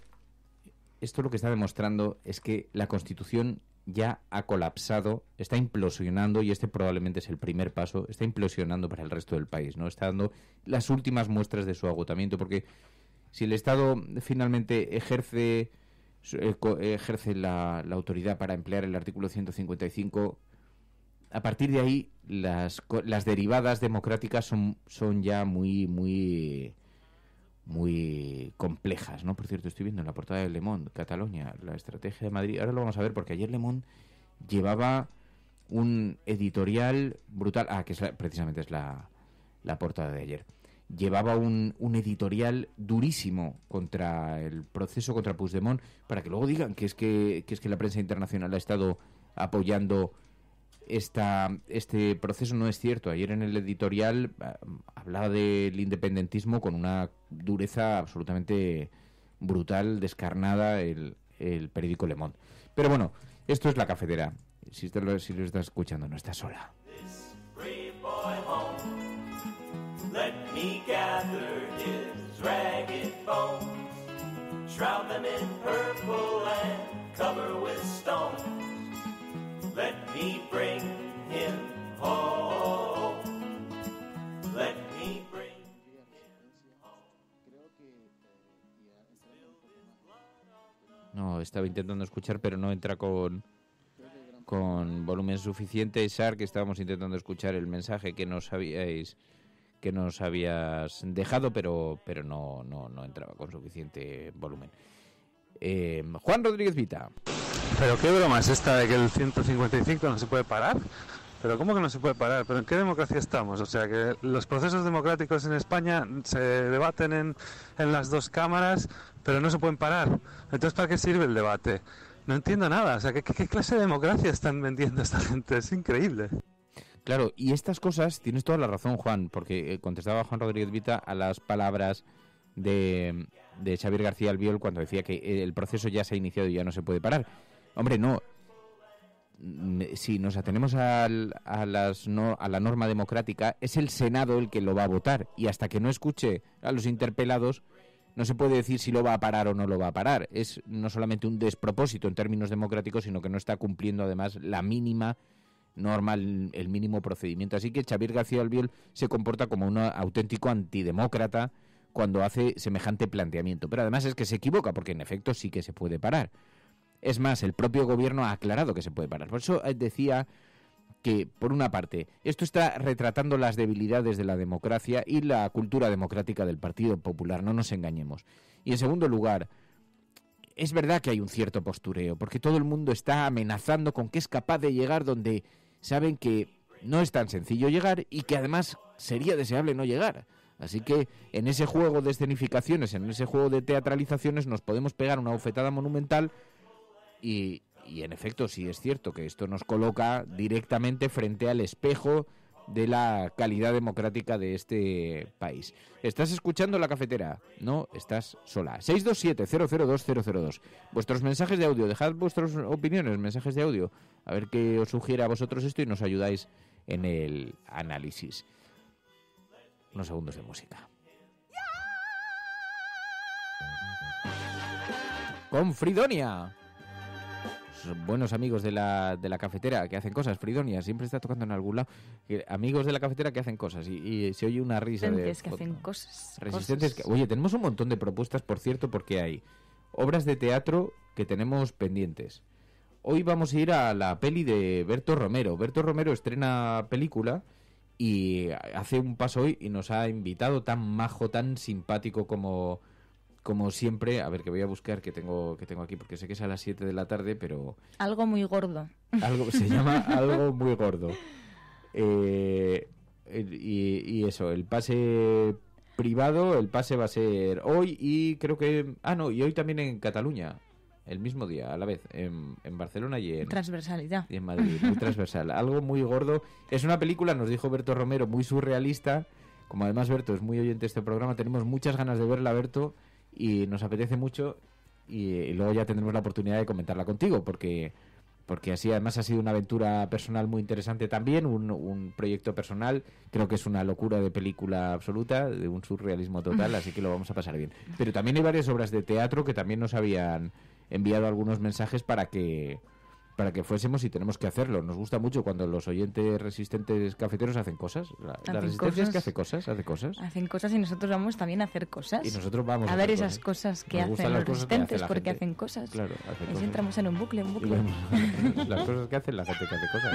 esto lo que está demostrando es que la Constitución ya ha colapsado, está implosionando, y este probablemente es el primer paso, está implosionando para el resto del país, ¿no? Está dando las últimas muestras de su agotamiento, porque si el Estado finalmente ejerce la autoridad para emplear el artículo 155, a partir de ahí las derivadas democráticas son ya muy complejas, ¿no? Por cierto, estoy viendo en la portada de Le Monde, Cataluña, la estrategia de Madrid. Ahora lo vamos a ver porque ayer Le Monde llevaba un editorial brutal. Que precisamente es la portada de ayer. Llevaba un editorial durísimo contra el proceso, contra Puigdemont, para que luego digan que es que la prensa internacional ha estado apoyando este proceso. No es cierto. Ayer en el editorial hablaba del independentismo con una dureza absolutamente brutal, descarnada, el periódico Le Monde. Pero bueno, esto es La Cafetera. Si lo estás escuchando, no estás sola. Let me gather his ragged bones, shroud them in purple and cover with stones. Let me bring him home. Let me bring him home. No, estaba intentando escuchar, pero no entra con volumen suficiente. Sar, que estábamos intentando escuchar el mensaje que nos habías dejado, pero no entraba con suficiente volumen. Juan Rodríguez Vita. Pero qué broma es esta de que el 155 no se puede parar. Pero ¿cómo que no se puede parar? ¿Pero en qué democracia estamos? O sea, que los procesos democráticos en España se debaten en las dos cámaras, pero no se pueden parar. Entonces, ¿para qué sirve el debate? No entiendo nada. O sea, ¿qué clase de democracia están vendiendo esta gente? Es increíble. Claro, y estas cosas, tienes toda la razón, Juan, porque contestaba Juan Rodríguez Vita a las palabras de Xavier García Albiol cuando decía que el proceso ya se ha iniciado y ya no se puede parar. Hombre, no. Si nos atenemos a la norma democrática, es el Senado el que lo va a votar, y hasta que no escuche a los interpelados no se puede decir si lo va a parar o no lo va a parar. Es no solamente un despropósito en términos democráticos, sino que no está cumpliendo además la mínima norma, el mínimo procedimiento. Así que Xavier García Albiol se comporta como un auténtico antidemócrata cuando hace semejante planteamiento. Pero además es que se equivoca, porque en efecto sí que se puede parar. Es más, el propio gobierno ha aclarado que se puede parar. Por eso decía que, por una parte, esto está retratando las debilidades de la democracia y la cultura democrática del Partido Popular, no nos engañemos. Y en segundo lugar, es verdad que hay un cierto postureo, porque todo el mundo está amenazando con que es capaz de llegar donde saben que no es tan sencillo llegar y que además sería deseable no llegar. Así que en ese juego de escenificaciones, en ese juego de teatralizaciones, nos podemos pegar una bofetada monumental y en efecto sí es cierto que esto nos coloca directamente frente al espejo de la calidad democrática de este país. ¿Estás escuchando La Cafetera? No, estás sola. 627-002-002. Vuestros mensajes de audio, dejad vuestras opiniones, mensajes de audio, a ver qué os sugiere a vosotros esto y nos ayudáis en el análisis. Unos segundos de música. Con Fridonia. Buenos amigos de la cafetera que hacen cosas. Fridonia siempre está tocando en algún lado. Amigos de la cafetera que hacen cosas y se oye una risa Resistentes que hacen cosas. Resistentes que... Oye, tenemos un montón de propuestas, por cierto, porque hay obras de teatro que tenemos pendientes. Hoy vamos a ir a la peli de Berto Romero. Berto Romero estrena película y hace un paso hoy y nos ha invitado, tan majo, tan simpático como siempre. A ver, que voy a buscar que tengo aquí, porque sé que es a las 7 de la tarde, pero... Algo muy gordo. Se llama Algo muy gordo. Y eso, el pase privado, el pase va a ser hoy y creo que... y hoy también en Cataluña, el mismo día, a la vez, en Barcelona y en... Transversalidad. Y en Madrid, muy transversal. Algo muy gordo. Es una película, nos dijo Berto Romero, muy surrealista. Como además Berto es muy oyente de este programa, tenemos muchas ganas de verla, Berto, y nos apetece mucho, y luego ya tendremos la oportunidad de comentarla contigo, porque así además ha sido una aventura personal muy interesante también, un proyecto personal. Creo que es una locura de película absoluta, de un surrealismo total, así que lo vamos a pasar bien. Pero también hay varias obras de teatro que también nos habían enviado algunos mensajes para que fuésemos, y tenemos que hacerlo. Nos gusta mucho cuando los oyentes resistentes cafeteros hacen cosas. La resistencia es que hace cosas. Hacen cosas y nosotros vamos también a hacer cosas. Y nosotros vamos a ver esas cosas que hacen los resistentes, porque hacen cosas. Claro, hacen y cosas. entramos en un bucle. Las cosas que hacen la gente que hace cosas.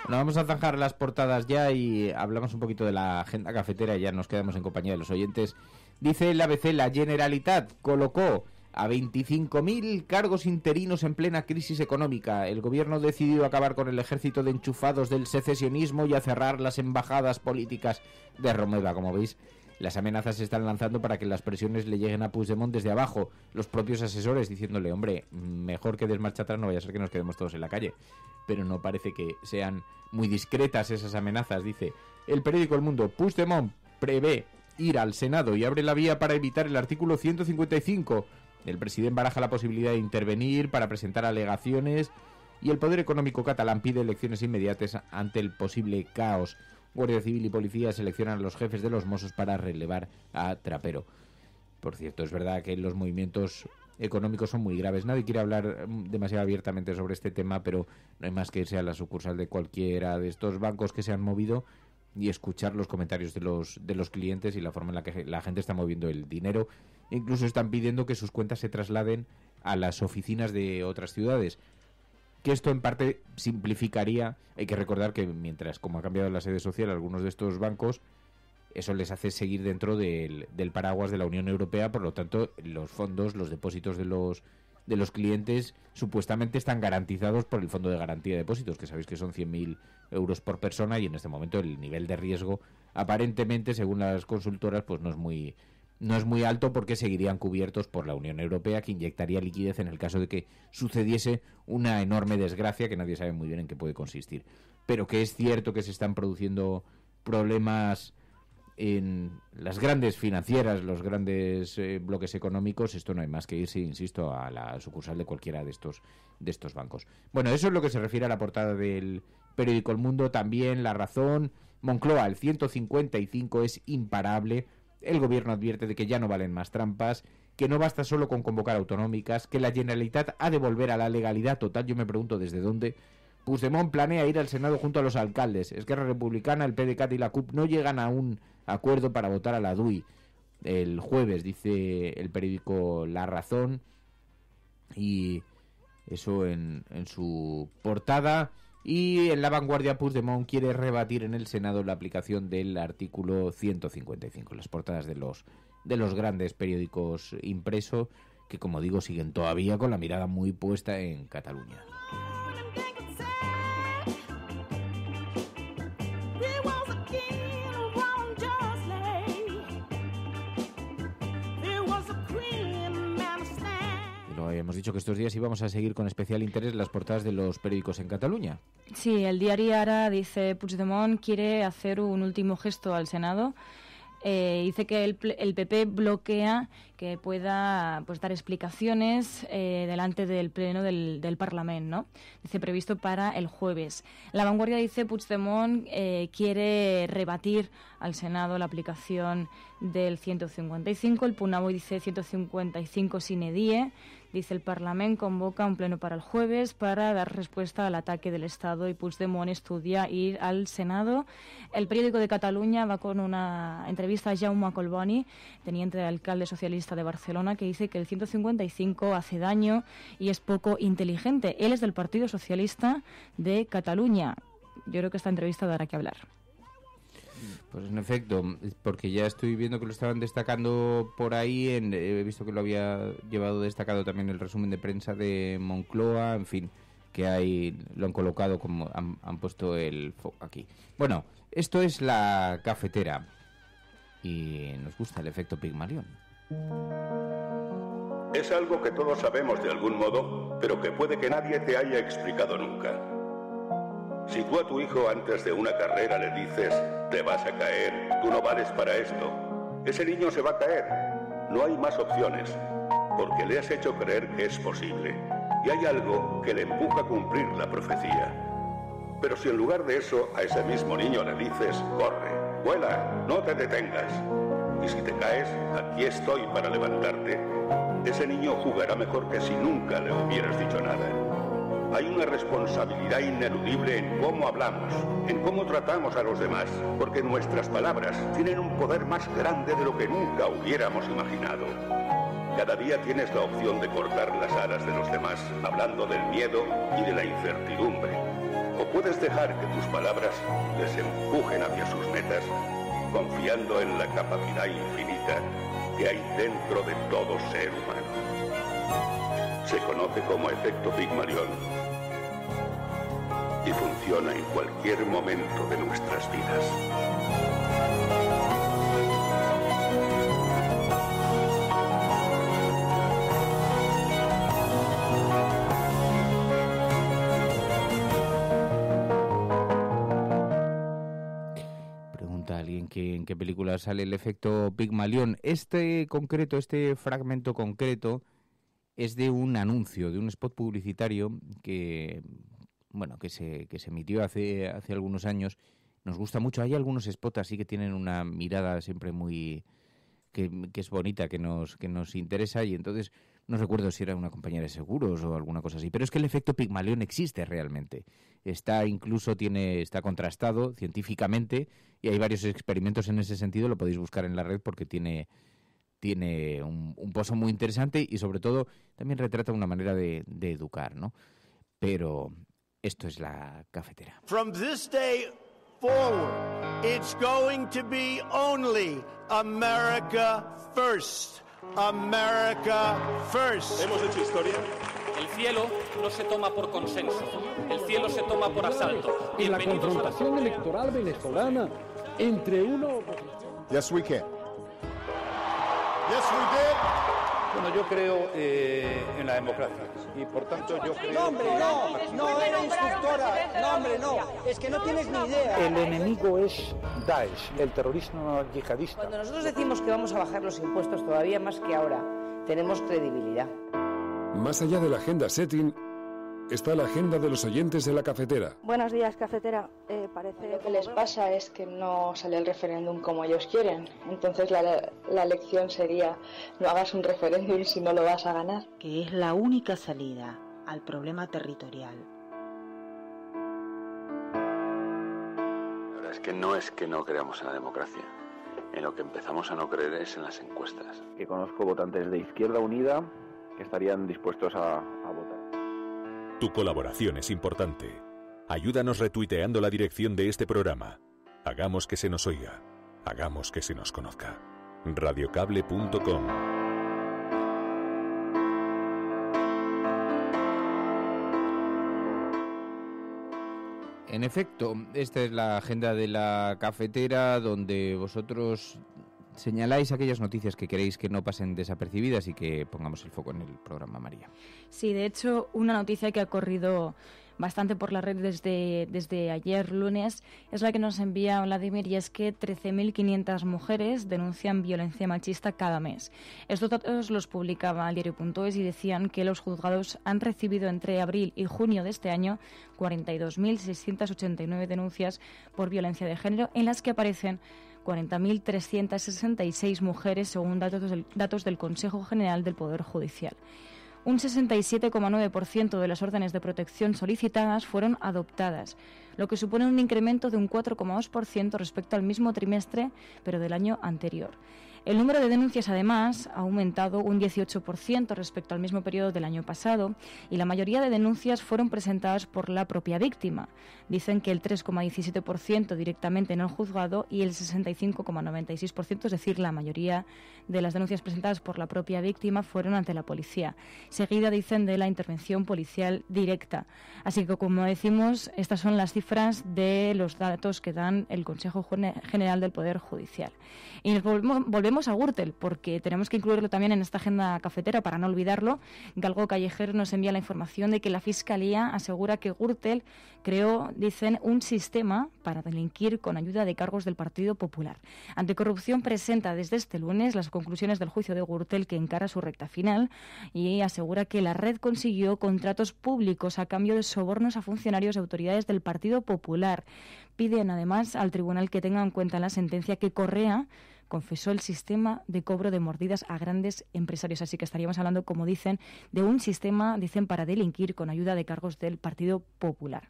Nos vamos a zanjar las portadas ya y hablamos un poquito de la agenda cafetera y ya nos quedamos en compañía de los oyentes. Dice el ABC, la Generalitat colocó a 25.000 cargos interinos en plena crisis económica. El gobierno decidió acabar con el ejército de enchufados del secesionismo y a cerrar las embajadas políticas de Romeva. Como veis, las amenazas se están lanzando para que las presiones le lleguen a Puigdemont desde abajo. Los propios asesores diciéndole, hombre, mejor que des marcha atrás, no vaya a ser que nos quedemos todos en la calle. Pero no parece que sean muy discretas esas amenazas. Dice el periódico El Mundo, Puigdemont prevé ir al Senado y abre la vía para evitar el artículo 155. El presidente baraja la posibilidad de intervenir para presentar alegaciones y el Poder Económico catalán pide elecciones inmediatas ante el posible caos. Guardia Civil y Policía seleccionan a los jefes de los Mossos para relevar a Trapero. Por cierto, es verdad que los movimientos económicos son muy graves. Nadie quiere hablar demasiado abiertamente sobre este tema, pero no hay más que irse a la sucursal de cualquiera de estos bancos que se han movido y escuchar los comentarios de los clientes y la forma en la que la gente está moviendo el dinero. Incluso están pidiendo que sus cuentas se trasladen a las oficinas de otras ciudades. Que esto en parte simplificaría. Hay que recordar que mientras, como ha cambiado la sede social, algunos de estos bancos, eso les hace seguir dentro del paraguas de la Unión Europea. Por lo tanto, los fondos, los depósitos de los clientes supuestamente están garantizados por el Fondo de Garantía de Depósitos, que sabéis que son 100.000 euros por persona, y en este momento el nivel de riesgo, aparentemente, según las consultoras, pues no es muy alto, porque seguirían cubiertos por la Unión Europea, que inyectaría liquidez en el caso de que sucediese una enorme desgracia que nadie sabe muy bien en qué puede consistir. Pero que es cierto que se están produciendo problemas en las grandes financieras, los grandes bloques económicos. Esto no hay más que irse, insisto, a la sucursal de cualquiera de estos bancos. Bueno, eso es lo que se refiere a la portada del periódico El Mundo. También La Razón, Moncloa, el 155 es imparable. El gobierno advierte de que ya no valen más trampas, que no basta solo con convocar autonómicas, que la Generalitat ha de volver a la legalidad total. Yo me pregunto desde dónde. Puigdemont planea ir al Senado junto a los alcaldes. Esquerra Republicana, el PDeCAT y la CUP no llegan a un acuerdo para votar a la DUI el jueves, dice el periódico La Razón, y eso en su portada. Y en La Vanguardia, Puigdemont quiere rebatir en el Senado la aplicación del artículo 155. Las portadas de los grandes periódicos impresos, que como digo siguen todavía con la mirada muy puesta en Cataluña. Hemos dicho que estos días íbamos a seguir con especial interés las portadas de los periódicos en Cataluña. Sí, el diario Ara dice Puigdemont quiere hacer un último gesto al Senado. Dice que el PP bloquea que pueda dar explicaciones delante del Pleno del Parlamento, ¿no? Dice previsto para el jueves. La Vanguardia dice Puigdemont quiere rebatir al Senado la aplicación del 155. El Punt Avui dice 155 sine die. Dice el Parlamento convoca un pleno para el jueves para dar respuesta al ataque del Estado y Puigdemont estudia ir al Senado. El periódico de Cataluña va con una entrevista a Jaume Collboni, teniente de alcalde socialista de Barcelona, que dice que el 155 hace daño y es poco inteligente. Él es del Partido Socialista de Cataluña. Yo creo que esta entrevista dará que hablar. Pues en efecto, porque ya estoy viendo que lo estaban destacando por ahí, he visto que lo había llevado destacado también el resumen de prensa de Moncloa, en fin, que ahí lo han colocado como han puesto el foco aquí. Bueno, esto es La Cafetera y nos gusta el efecto Pigmalión. Es algo que todos sabemos de algún modo, pero que puede que nadie te haya explicado nunca. Si tú a tu hijo antes de una carrera le dices, te vas a caer, tú no vales para esto, ese niño se va a caer. No hay más opciones. porque le has hecho creer que es posible, y hay algo que le empuja a cumplir la profecía. Pero si en lugar de eso a ese mismo niño le dices, corre, vuela, no te detengas, y si te caes, aquí estoy para levantarte, ese niño jugará mejor que si nunca le hubieras dicho nada. Hay una responsabilidad ineludible en cómo hablamos, en cómo tratamos a los demás, porque nuestras palabras tienen un poder más grande de lo que nunca hubiéramos imaginado. Cada día tienes la opción de cortar las alas de los demás, hablando del miedo y de la incertidumbre. O puedes dejar que tus palabras les empujen hacia sus metas, confiando en la capacidad infinita que hay dentro de todo ser humano. Se conoce como efecto Pigmalión y funciona en cualquier momento de nuestras vidas. Pregunta a alguien que en qué película sale el efecto Pigmalión. Este fragmento concreto, es de un anuncio, de un spot publicitario que se emitió hace algunos años. Nos gusta mucho. Hay algunos spots así que tienen una mirada siempre muy que es bonita, que nos interesa, y entonces no recuerdo si era una compañía de seguros o alguna cosa así, pero es que el efecto Pigmalión existe realmente. Está contrastado científicamente y hay varios experimentos en ese sentido. Lo podéis buscar en la red porque tiene un pozo muy interesante y sobre todo también retrata una manera de educar, ¿no? Pero esto es la cafetera. From this day forward, it's going to be only America first. America first. Hemos hecho historia. El cielo no se toma por consenso, el cielo se toma por asalto. En la confrontación electoral venezolana entre uno... Yes, we can. Yes, we did. Bueno, yo creo en la democracia y por tanto yo creo... No, hombre, no era instructora. No, hombre, no. Es que no tienes ni idea. El enemigo es Daesh, el terrorismo yihadista. Cuando nosotros decimos que vamos a bajar los impuestos todavía más que ahora, tenemos credibilidad. Más allá de la agenda setting, está la agenda de los oyentes de la cafetera. Buenos días, cafetera. Parece lo que les pasa es que no sale el referéndum como ellos quieren. Entonces la lección sería: no hagas un referéndum si no lo vas a ganar. Que es la única salida al problema territorial. La verdad es que no creamos en la democracia. En lo que empezamos a no creer es en las encuestas. Que conozco votantes de Izquierda Unida que estarían dispuestos a votar. Tu colaboración es importante. Ayúdanos retuiteando la dirección de este programa. Hagamos que se nos oiga. Hagamos que se nos conozca. Radiocable.com. En efecto, esta es la agenda de la cafetera, donde vosotros señaláis aquellas noticias que queréis que no pasen desapercibidas y que pongamos el foco en el programa, María. Sí, de hecho, una noticia que ha corrido bastante por la red desde ayer lunes es la que nos envía Vladimir, y es que 13.500 mujeres denuncian violencia machista cada mes. Estos datos los publicaba el diario.es y decían que los juzgados han recibido entre abril y junio de este año 42.689 denuncias por violencia de género, en las que aparecen 40.366 mujeres, según datos del Consejo General del Poder Judicial. Un 67,9% de las órdenes de protección solicitadas fueron adoptadas, lo que supone un incremento de un 4,2% respecto al mismo trimestre, pero del año anterior. El número de denuncias, además, ha aumentado un 18% respecto al mismo periodo del año pasado, y la mayoría de denuncias fueron presentadas por la propia víctima. Dicen que el 3,17% directamente en el juzgado y el 65,96%, es decir, la mayoría de las denuncias presentadas por la propia víctima, fueron ante la policía. Seguida, dicen, de la intervención policial directa. Así que, como decimos, estas son las cifras de los datos que dan el Consejo General del Poder Judicial. Y nos volvemos volvemos a Gürtel, porque tenemos que incluirlo también en esta agenda cafetera para no olvidarlo. Galgo Callejero nos envía la información de que la Fiscalía asegura que Gürtel creó, dicen, un sistema para delinquir con ayuda de cargos del Partido Popular. Anticorrupción presenta desde este lunes las conclusiones del juicio de Gürtel, que encara su recta final, y asegura que la red consiguió contratos públicos a cambio de sobornos a funcionarios y autoridades del Partido Popular. Piden además al tribunal que tenga en cuenta la sentencia que Correa confesó el sistema de cobro de mordidas a grandes empresarios. Así que estaríamos hablando, como dicen, de un sistema, dicen, para delinquir con ayuda de cargos del Partido Popular.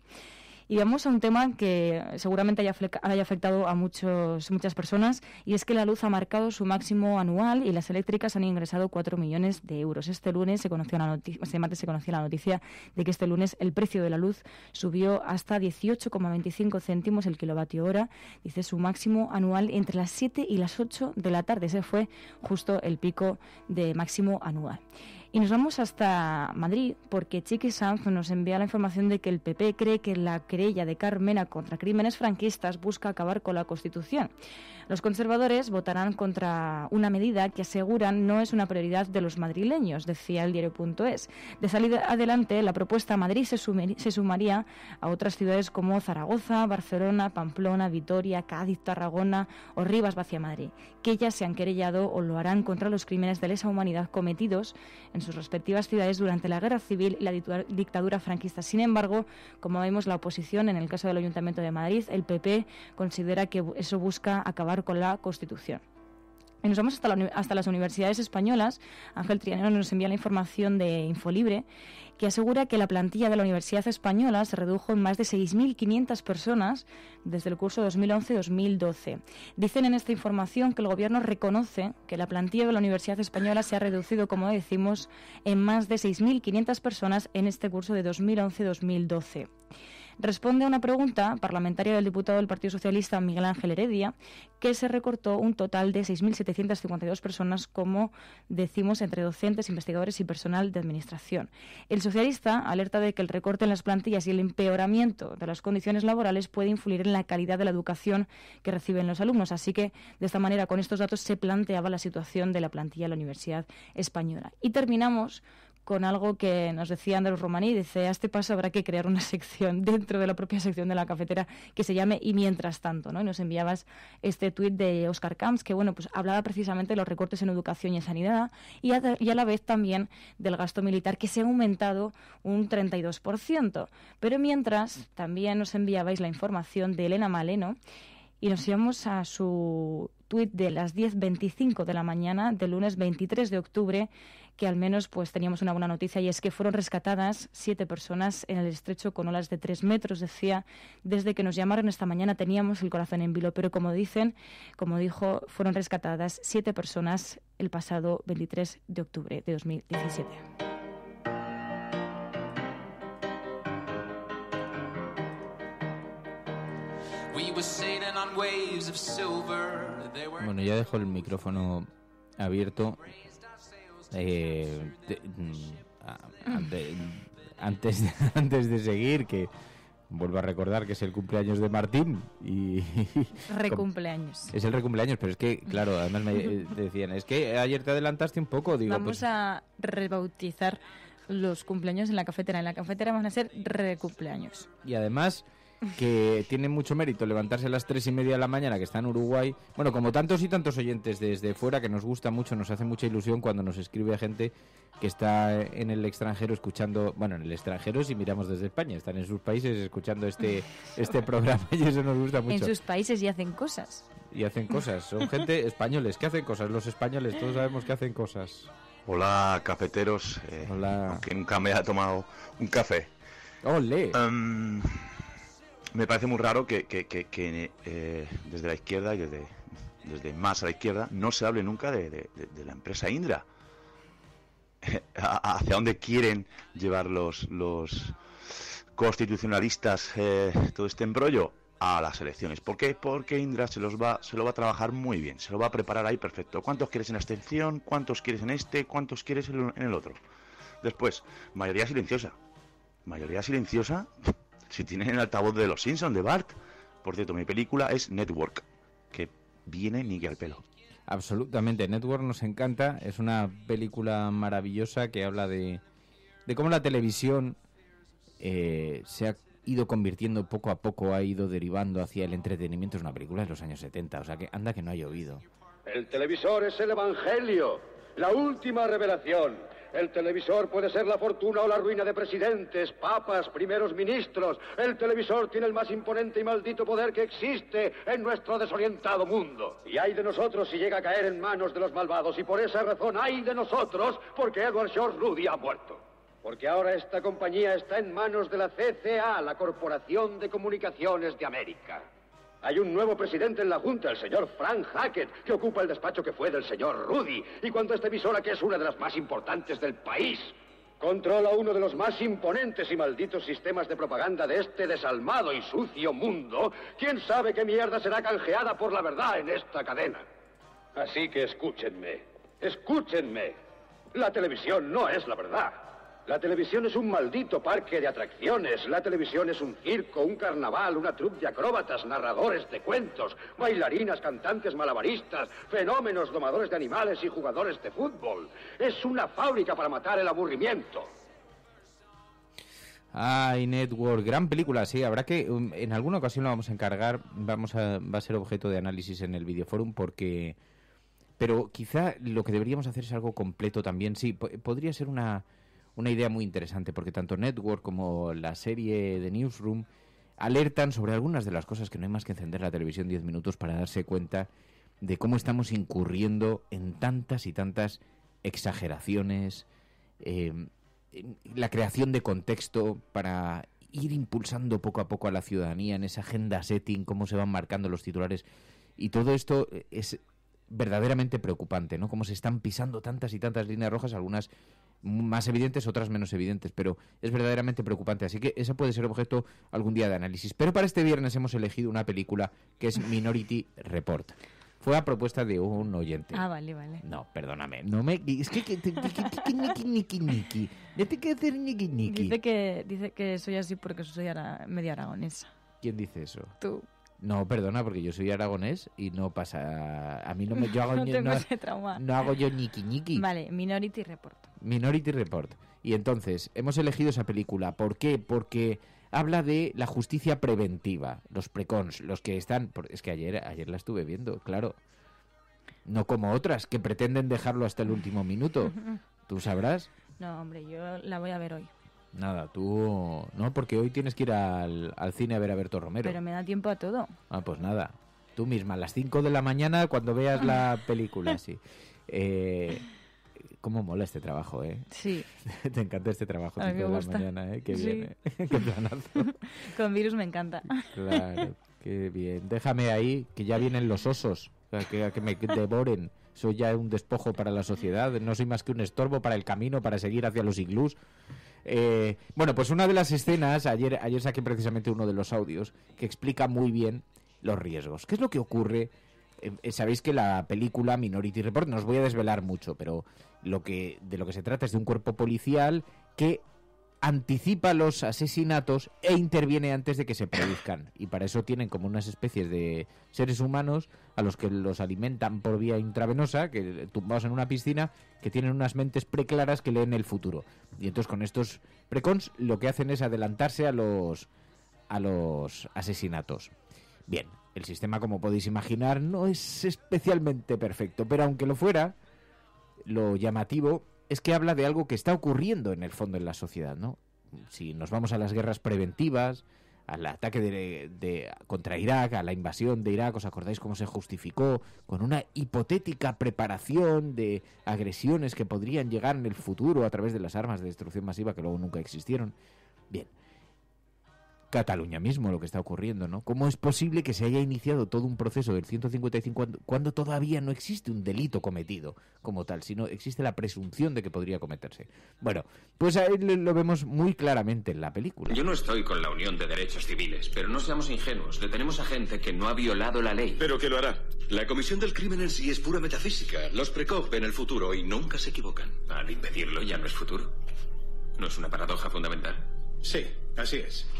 Y vamos a un tema que seguramente haya afectado a muchas personas, y es que la luz ha marcado su máximo anual y las eléctricas han ingresado 4 millones de euros. Este martes se conocía la noticia de que este lunes el precio de la luz subió hasta 18,25 céntimos el kilovatio hora, dice, su máximo anual entre las 7 y las 8 de la tarde. Ese fue justo el pico de máximo anual. Y nos vamos hasta Madrid, porque Chiqui Sanz nos envía la información de que el PP cree que la querella de Carmena contra crímenes franquistas busca acabar con la Constitución. Los conservadores votarán contra una medida que aseguran no es una prioridad de los madrileños, decía el diario.es. De salir adelante, la propuesta a Madrid se sumaría a otras ciudades como Zaragoza, Barcelona, Pamplona, Vitoria, Cádiz, Tarragona o Rivas-Vaciamadrid, que ya se han querellado o lo harán contra los crímenes de lesa humanidad cometidos en sus respectivas ciudades durante la Guerra Civil y la dictadura franquista. Sin embargo, como vemos, la oposición, en el caso del Ayuntamiento de Madrid, el PP, considera que eso busca acabar con la Constitución. Y nos vamos hasta las universidades españolas. Ángel Trianero nos envía la información de Infolibre, que asegura que la plantilla de la Universidad Española se redujo en más de 6.500 personas desde el curso 2011-2012. Dicen en esta información que el Gobierno reconoce que la plantilla de la Universidad Española se ha reducido, como decimos, en más de 6.500 personas en este curso de 2011-2012. Responde a una pregunta parlamentaria del diputado del Partido Socialista, Miguel Ángel Heredia, que se recortó un total de 6.752 personas, como decimos, entre docentes, investigadores y personal de administración. El socialista alerta de que el recorte en las plantillas y el empeoramiento de las condiciones laborales puede influir en la calidad de la educación que reciben los alumnos. Así que, de esta manera, con estos datos se planteaba la situación de la plantilla de la Universidad Española. Y terminamos con algo que nos decía Andrés Romaní. Dice, a este paso habrá que crear una sección dentro de la propia sección de la cafetera que se llame Y mientras tanto, ¿no? Y nos enviabas este tuit de Óscar Camps, que bueno, pues hablaba precisamente de los recortes en educación y en sanidad y a la vez también del gasto militar, que se ha aumentado un 32%. Pero mientras, también nos enviabais la información de Elena Maleno, y nos íbamos a su tuit de las 10:25 de la mañana del lunes 23 de octubre, que al menos pues teníamos una buena noticia, y es que fueron rescatadas 7 personas en el estrecho con olas de 3 metros. Decía, desde que nos llamaron esta mañana teníamos el corazón en vilo, pero como dijo, fueron rescatadas 7 personas el pasado 23 de octubre de 2017. Bueno, ya dejo el micrófono abierto. Antes de seguir, que vuelvo a recordar que es el cumpleaños de Martín y recumpleaños. Es el recumpleaños, pero es que, claro, además me decían, es que ayer te adelantaste un poco. Digo, vamos a rebautizar los cumpleaños en la cafetera. En la cafetera van a ser recumpleaños. Y además, que tiene mucho mérito levantarse a las 3:30 de la mañana, que está en Uruguay. Bueno, como tantos y tantos oyentes desde fuera, que nos gusta mucho, nos hace mucha ilusión cuando nos escribe gente que está en el extranjero escuchando, bueno, en el extranjero si miramos desde España, están en sus países escuchando este programa, y eso nos gusta mucho. En sus países y hacen cosas. Y hacen cosas, son gente españoles que hacen cosas, los españoles, todos sabemos que hacen cosas. Hola, cafeteros. Hola. Aunque nunca me haya tomado un café. ¡Ole! Me parece muy raro que desde la izquierda y desde más a la izquierda no se hable nunca de la empresa Indra. ¿Hacia dónde quieren llevar los constitucionalistas todo este embrollo? A las elecciones. ¿Por qué? Porque Indra se lo va a trabajar muy bien, se lo va a preparar ahí perfecto. ¿Cuántos quieres en abstención? ¿Cuántos quieres en este? ¿Cuántos quieres en el otro? Después, mayoría silenciosa. Mayoría silenciosa si tienen el altavoz de Los Simpsons, de Bart. Por cierto, mi película es Network, que viene ni que al pelo. Absolutamente. Network nos encanta. Es una película maravillosa que habla de cómo la televisión se ha ido convirtiendo poco a poco, ha ido derivando hacia el entretenimiento. Es una película de los años 70, o sea que anda que no ha llovido. El televisor es el evangelio, la última revelación. El televisor puede ser la fortuna o la ruina de presidentes, papas, primeros ministros. El televisor tiene el más imponente y maldito poder que existe en nuestro desorientado mundo. Y hay de nosotros si llega a caer en manos de los malvados. Y por esa razón hay de nosotros porque Edward Short Rudy ha muerto. Porque ahora esta compañía está en manos de la CCA, la Corporación de Comunicaciones de América. Hay un nuevo presidente en la Junta, el señor Frank Hackett, que ocupa el despacho que fue del señor Rudy. Y cuando esta emisora, que es una de las más importantes del país, controla uno de los más imponentes y malditos sistemas de propaganda de este desalmado y sucio mundo, ¿quién sabe qué mierda será canjeada por la verdad en esta cadena? Así que escúchenme, escúchenme. La televisión no es la verdad. La televisión es un maldito parque de atracciones. La televisión es un circo, un carnaval, una troupe de acróbatas, narradores de cuentos, bailarinas, cantantes malabaristas, fenómenos, domadores de animales y jugadores de fútbol. Es una fábrica para matar el aburrimiento. Ay, Network, gran película, sí. Habrá que, en alguna ocasión la vamos a encargar, va a ser objeto de análisis en el Videoforum porque... Pero quizá lo que deberíamos hacer es algo completo también. Sí, podría ser una idea muy interesante, porque tanto Network como la serie de Newsroom alertan sobre algunas de las cosas que no hay más que encender la televisión 10 minutos para darse cuenta de cómo estamos incurriendo en tantas y tantas exageraciones, la creación de contexto para ir impulsando poco a poco a la ciudadanía en esa agenda setting, cómo se van marcando los titulares, y todo esto es verdaderamente preocupante, ¿no? Cómo se están pisando tantas y tantas líneas rojas, algunas más evidentes, otras menos evidentes, pero es verdaderamente preocupante, así que esa puede ser objeto algún día de análisis. Pero para este viernes hemos elegido una película que es Minority Report. Fue a propuesta de un oyente. Ah, vale. No, perdóname, no me... Es que niki. Ya te quiero hacer niki. Dice que soy así porque soy medio aragonesa. ¿Quién dice eso? Tú. No, perdona, porque yo soy aragonés y no pasa... A mí no me... Yo hago, no tengo ese trauma. No hago yo niki. Vale, Minority Report. Minority Report. Y entonces, hemos elegido esa película. ¿Por qué? Porque habla de la justicia preventiva, los precons, los que están... Es que ayer la estuve viendo, claro. No como otras, que pretenden dejarlo hasta el último minuto. ¿Tú sabrás? No, hombre, yo la voy a ver hoy. Nada, tú... No, porque hoy tienes que ir al cine a ver a Berto Romero. Pero me da tiempo a todo. Ah, pues nada. Tú misma, a las 5 de la mañana, cuando veas la película, sí. Cómo mola este trabajo, ¿eh? Sí. Te encanta este trabajo, 5 de la mañana, ¿eh? Qué sí. bien, ¿eh? Qué planazo. Con Virus me encanta. Claro, qué bien. Déjame ahí, que ya vienen los osos, que me devoren. Soy ya un despojo para la sociedad, no soy más que un estorbo para el camino, para seguir hacia los iglús. Bueno, pues una de las escenas, ayer saqué precisamente uno de los audios que explica muy bien los riesgos. ¿Qué es lo que ocurre? Sabéis que la película Minority Report, no os voy a desvelar mucho, pero de lo que se trata es de un cuerpo policial que anticipa los asesinatos e interviene antes de que se produzcan. Y para eso tienen como unas especies de seres humanos a los que los alimentan por vía intravenosa, que tumbados en una piscina, que tienen unas mentes preclaras que leen el futuro. Y entonces con estos precons lo que hacen es adelantarse a los asesinatos. Bien, el sistema, como podéis imaginar, no es especialmente perfecto, pero aunque lo fuera, lo llamativo es que habla de algo que está ocurriendo en el fondo en la sociedad, ¿no? Si nos vamos a las guerras preventivas, al ataque contra Irak, a la invasión de Irak, ¿os acordáis cómo se justificó? Con una hipotética preparación de agresiones que podrían llegar en el futuro a través de las armas de destrucción masiva que luego nunca existieron. Bien. Cataluña mismo, lo que está ocurriendo, ¿no? ¿Cómo es posible que se haya iniciado todo un proceso del 155 cuando todavía no existe un delito cometido como tal, sino existe la presunción de que podría cometerse? Bueno, pues ahí lo vemos muy claramente en la película. Yo no estoy con la Unión de Derechos Civiles, pero no seamos ingenuos. Detenemos a gente que no ha violado la ley. ¿Pero qué lo hará? La comisión del crimen en sí es pura metafísica. Los precog ven el futuro y nunca se equivocan. Al impedirlo ya no es futuro. ¿No es una paradoja fundamental? Sí, así es.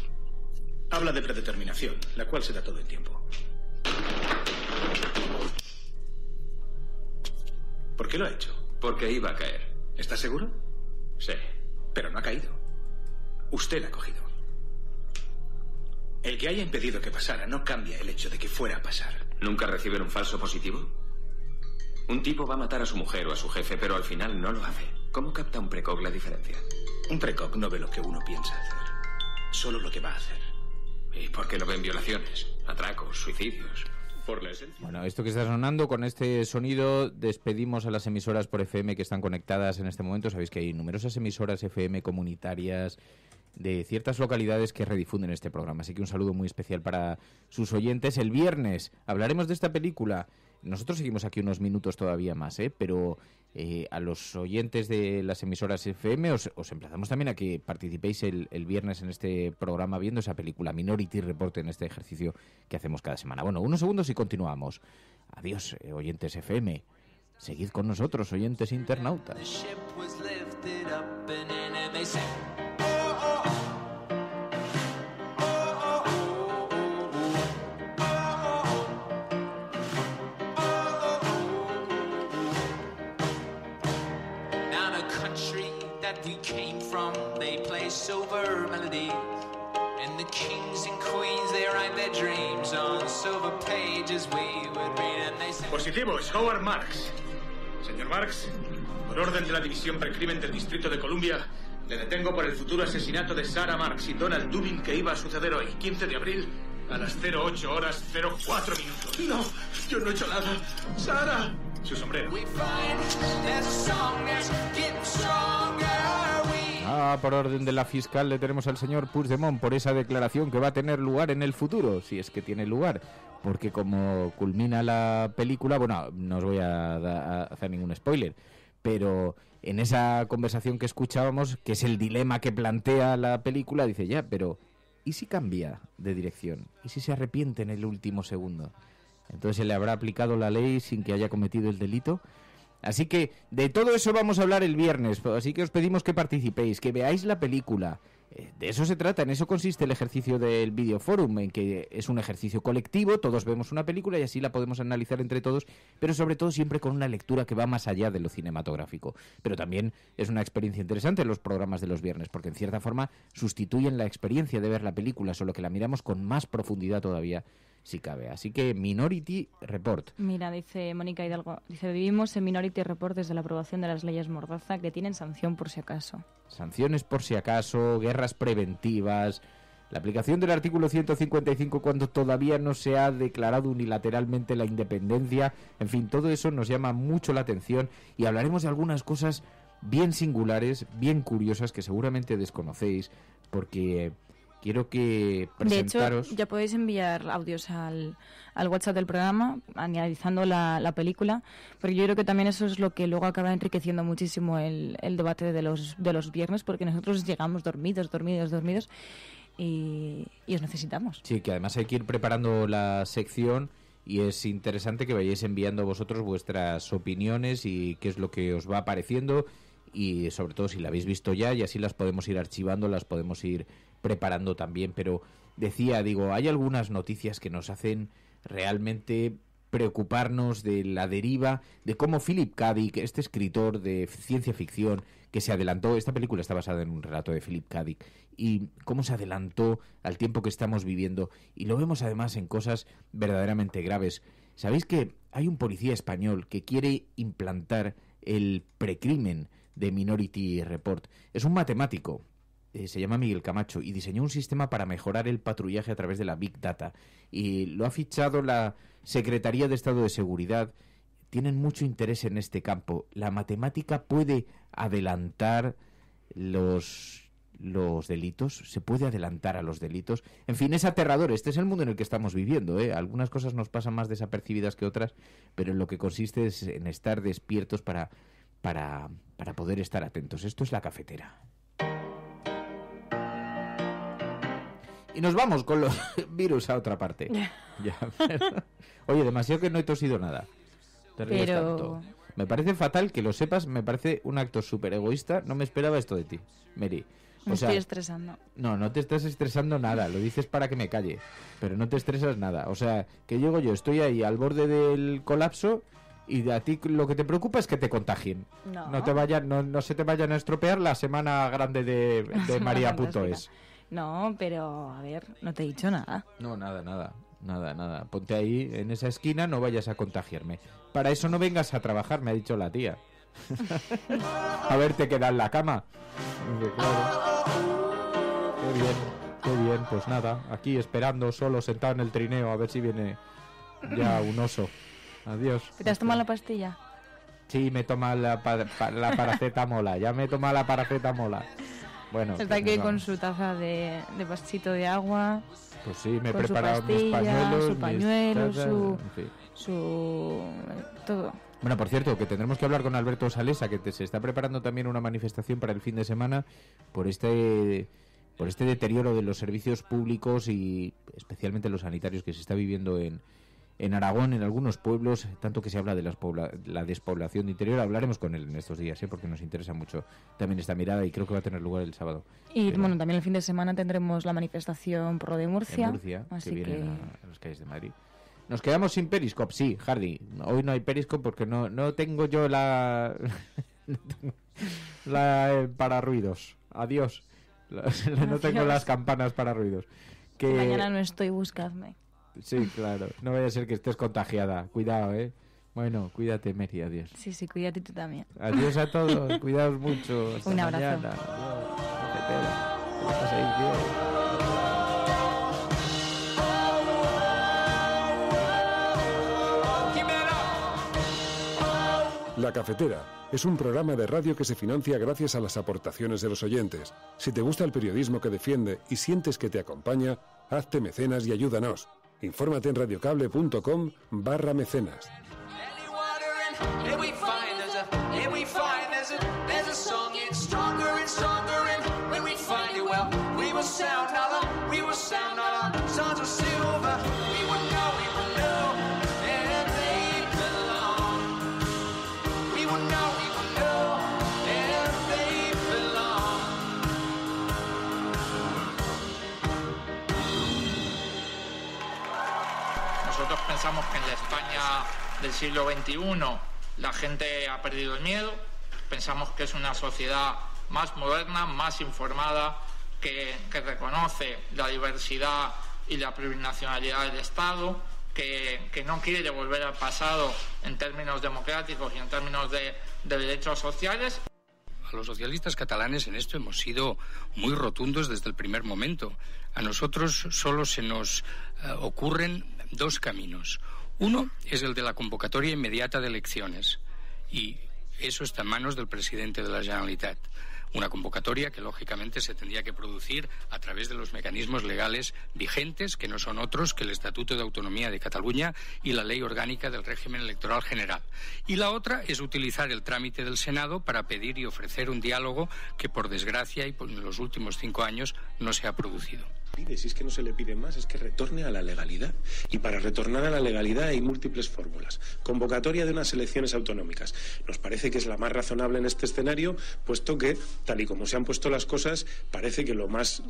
Habla de predeterminación, la cual se da todo el tiempo. ¿Por qué lo ha hecho? Porque iba a caer. ¿Estás seguro? Sí. Pero no ha caído. Usted la ha cogido. El que haya impedido que pasara no cambia el hecho de que fuera a pasar. ¿Nunca reciben un falso positivo? Un tipo va a matar a su mujer o a su jefe, pero al final no lo hace. ¿Cómo capta un precog la diferencia? Un precog no ve lo que uno piensa hacer, solo lo que va a hacer. ¿Y por qué no ven violaciones, atracos, suicidios? Por la esencia. Bueno, esto que está sonando, con este sonido despedimos a las emisoras por FM que están conectadas en este momento. Sabéis que hay numerosas emisoras FM comunitarias de ciertas localidades que redifunden este programa. Así que un saludo muy especial para sus oyentes. El viernes hablaremos de esta película. Nosotros seguimos aquí unos minutos todavía más, pero a los oyentes de las emisoras FM os emplazamos también a que participéis el viernes en este programa viendo esa película Minority Report, en este ejercicio que hacemos cada semana. Bueno, unos segundos y continuamos. Adiós, oyentes FM. Seguid con nosotros, oyentes internautas. Silver melodies, and the kings and queens, they write their dreams on silver pages we would read, and they say... Positivos, Howard Marks. Señor Marks, por orden de la División Precrimen del Distrito de Columbia, le detengo por el futuro asesinato de Sarah Marks y Donald Dubin que iba a suceder hoy, 15 de abril, a las 08 horas 04 minutos. No, yo no he hecho nada. ¡Sarah! Su sombrero. Por orden de la fiscal le tenemos al señor Puigdemont por esa declaración que va a tener lugar en el futuro, si es que tiene lugar, porque como culmina la película, bueno, no os voy a hacer ningún spoiler, pero en esa conversación que escuchábamos, que es el dilema que plantea la película, dice ya, pero ¿y si cambia de dirección? ¿Y si se arrepiente en el último segundo? Entonces se le habrá aplicado la ley sin que haya cometido el delito. Así que de todo eso vamos a hablar el viernes, así que os pedimos que participéis, que veáis la película. De eso se trata, en eso consiste el ejercicio del Videoforum, en que es un ejercicio colectivo, todos vemos una película y así la podemos analizar entre todos, pero sobre todo siempre con una lectura que va más allá de lo cinematográfico. Pero también es una experiencia interesante los programas de los viernes, porque en cierta forma sustituyen la experiencia de ver la película, solo que la miramos con más profundidad todavía, si cabe. Así que Minority Report. Mira, dice Mónica Hidalgo, dice, vivimos en Minority Report desde la aprobación de las leyes Mordaza, que tienen sanción por si acaso. Sanciones por si acaso, guerras preventivas, la aplicación del artículo 155 cuando todavía no se ha declarado unilateralmente la independencia, en fin, todo eso nos llama mucho la atención y hablaremos de algunas cosas bien singulares, bien curiosas que seguramente desconocéis, porque quiero que presentaros... De hecho, ya podéis enviar audios al WhatsApp del programa, analizando la película, porque yo creo que también eso es lo que luego acaba enriqueciendo muchísimo el debate de los viernes, porque nosotros llegamos dormidos y os necesitamos. Sí, que además hay que ir preparando la sección y es interesante que vayáis enviando vosotros vuestras opiniones y qué es lo que os va apareciendo y sobre todo si la habéis visto ya y así las podemos ir archivando, las podemos ir preparando también, pero decía, hay algunas noticias que nos hacen realmente preocuparnos de la deriva, de cómo Philip K. Dick, este escritor de ciencia ficción que se adelantó, esta película está basada en un relato de Philip K. Dick, y cómo se adelantó al tiempo que estamos viviendo, y lo vemos además en cosas verdaderamente graves. ¿Sabéis que hay un policía español que quiere implantar el precrimen de Minority Report? Es un matemático, se llama Miguel Camacho, y diseñó un sistema para mejorar el patrullaje a través de la Big Data, y lo ha fichado la Secretaría de Estado de Seguridad. Tienen mucho interés en este campo. La matemática puede adelantar los delitos, se puede adelantar a los delitos. En fin, es aterrador. Este es el mundo en el que estamos viviendo, ¿eh? Algunas cosas nos pasan más desapercibidas que otras, pero en lo que consiste es en estar despiertos para poder estar atentos. Esto es La Cafetera. Y nos vamos con los virus a otra parte. Oye, demasiado que no he tosido nada. Te ríes tanto. Me parece fatal que lo sepas, me parece un acto súper egoísta. No me esperaba esto de ti, Mary. Me estoy estresando. No te estás estresando nada. Lo dices para que me calle, pero no te estresas nada. O sea, que llego yo, estoy ahí al borde del colapso Y a ti lo que te preocupa es que te contagien. No se te vayan a estropear la semana grande de María.es. No, pero a ver, no te he dicho nada. No, nada. Ponte ahí en esa esquina, no vayas a contagiarme. Para eso no vengas a trabajar, me ha dicho la tía. A ver, te queda en la cama. Claro. Qué bien, pues nada, aquí esperando, solo sentado en el trineo, a ver si viene ya un oso. Adiós. ¿Te has tomado la pastilla? Sí, me toma la paracetamola. Ya me he tomado la paracetamola. Bueno. Está aquí con su taza de vasito de agua. Pues sí, me he preparado mis pañuelos. Su pañuelo, su todo. Bueno, por cierto, que tendremos que hablar con Alberto Salesa, que se está preparando también una manifestación para el fin de semana por este deterioro de los servicios públicos y especialmente los sanitarios que se está viviendo en Aragón, en algunos pueblos, tanto que se habla de la despoblación de interior. Hablaremos con él en estos días, porque nos interesa mucho también esta mirada y creo que va a tener lugar el sábado. Y bueno, también el fin de semana tendremos la manifestación pro de Murcia. En Murcia, así que vienen a las calles de Madrid. Nos quedamos sin Periscope, sí, Hardy. Hoy no hay Periscope porque no tengo yo la para ruidos. Adiós. No tengo las campanas para ruidos. Que mañana no estoy, buscadme. Sí, claro. No vaya a ser que estés contagiada. Cuidado, ¿eh? Bueno, cuídate, Mary. Adiós. Sí, cuídate tú también. Adiós a todos. Cuidaos mucho. Hasta un abrazo. Mañana. Adiós. La Cafetera es un programa de radio que se financia gracias a las aportaciones de los oyentes. Si te gusta el periodismo que defiende y sientes que te acompaña, hazte mecenas y ayúdanos. Infórmate en radiocable.com/mecenas. Nosotros pensamos que en la España del siglo XXI la gente ha perdido el miedo, pensamos que es una sociedad más moderna, más informada, que reconoce la diversidad y la plurinacionalidad del Estado, que no quiere devolver al pasado en términos democráticos y en términos de derechos sociales. A los socialistas catalanes en esto hemos sido muy rotundos desde el primer momento. A nosotros solo se nos ocurren dos caminos. Uno es el de la convocatoria inmediata de elecciones y eso está en manos del presidente de la Generalitat. Una convocatoria que lógicamente se tendría que producir a través de los mecanismos legales vigentes, que no son otros que el Estatuto de Autonomía de Cataluña y la Ley Orgánica del Régimen Electoral General. Y la otra es utilizar el trámite del Senado para pedir y ofrecer un diálogo que, por desgracia, y en los últimos 5 años no se ha producido. Si es que no se le pide más, es que retorne a la legalidad. Y para retornar a la legalidad hay múltiples fórmulas. Convocatoria de unas elecciones autonómicas. Nos parece que es la más razonable en este escenario, puesto que, tal y como se han puesto las cosas, parece que lo más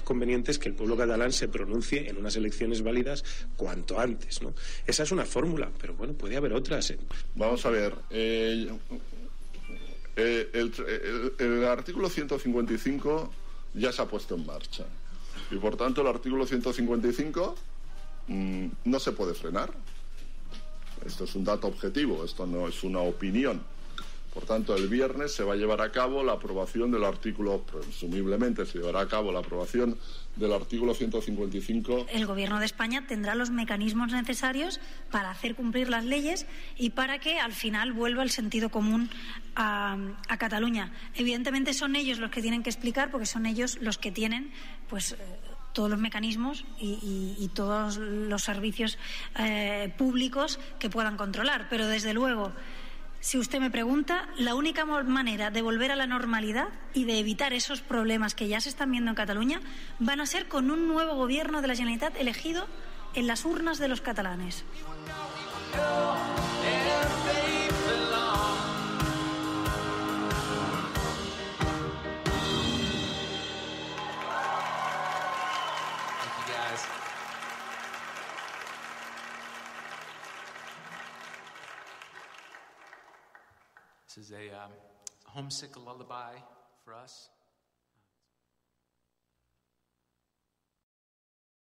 conveniente es que el pueblo catalán se pronuncie en unas elecciones válidas cuanto antes, ¿no? Esa es una fórmula, pero bueno, puede haber otras. Vamos a ver. El artículo 155 ya se ha puesto en marcha. Y por tanto el artículo 155 no se puede frenar. Esto es un dato objetivo, esto no es una opinión. Por tanto, el viernes se va a llevar a cabo la aprobación del artículo, presumiblemente se llevará a cabo la aprobación del artículo 155. El Gobierno de España tendrá los mecanismos necesarios para hacer cumplir las leyes y para que al final vuelva el sentido común a Cataluña. Evidentemente son ellos los que tienen que explicar, porque son ellos los que tienen todos los mecanismos y todos los servicios públicos que puedan controlar. Pero desde luego, si usted me pregunta, la única manera de volver a la normalidad y de evitar esos problemas que ya se están viendo en Cataluña van a ser con un nuevo gobierno de la Generalitat elegido en las urnas de los catalanes. This is a homesick lullaby for us.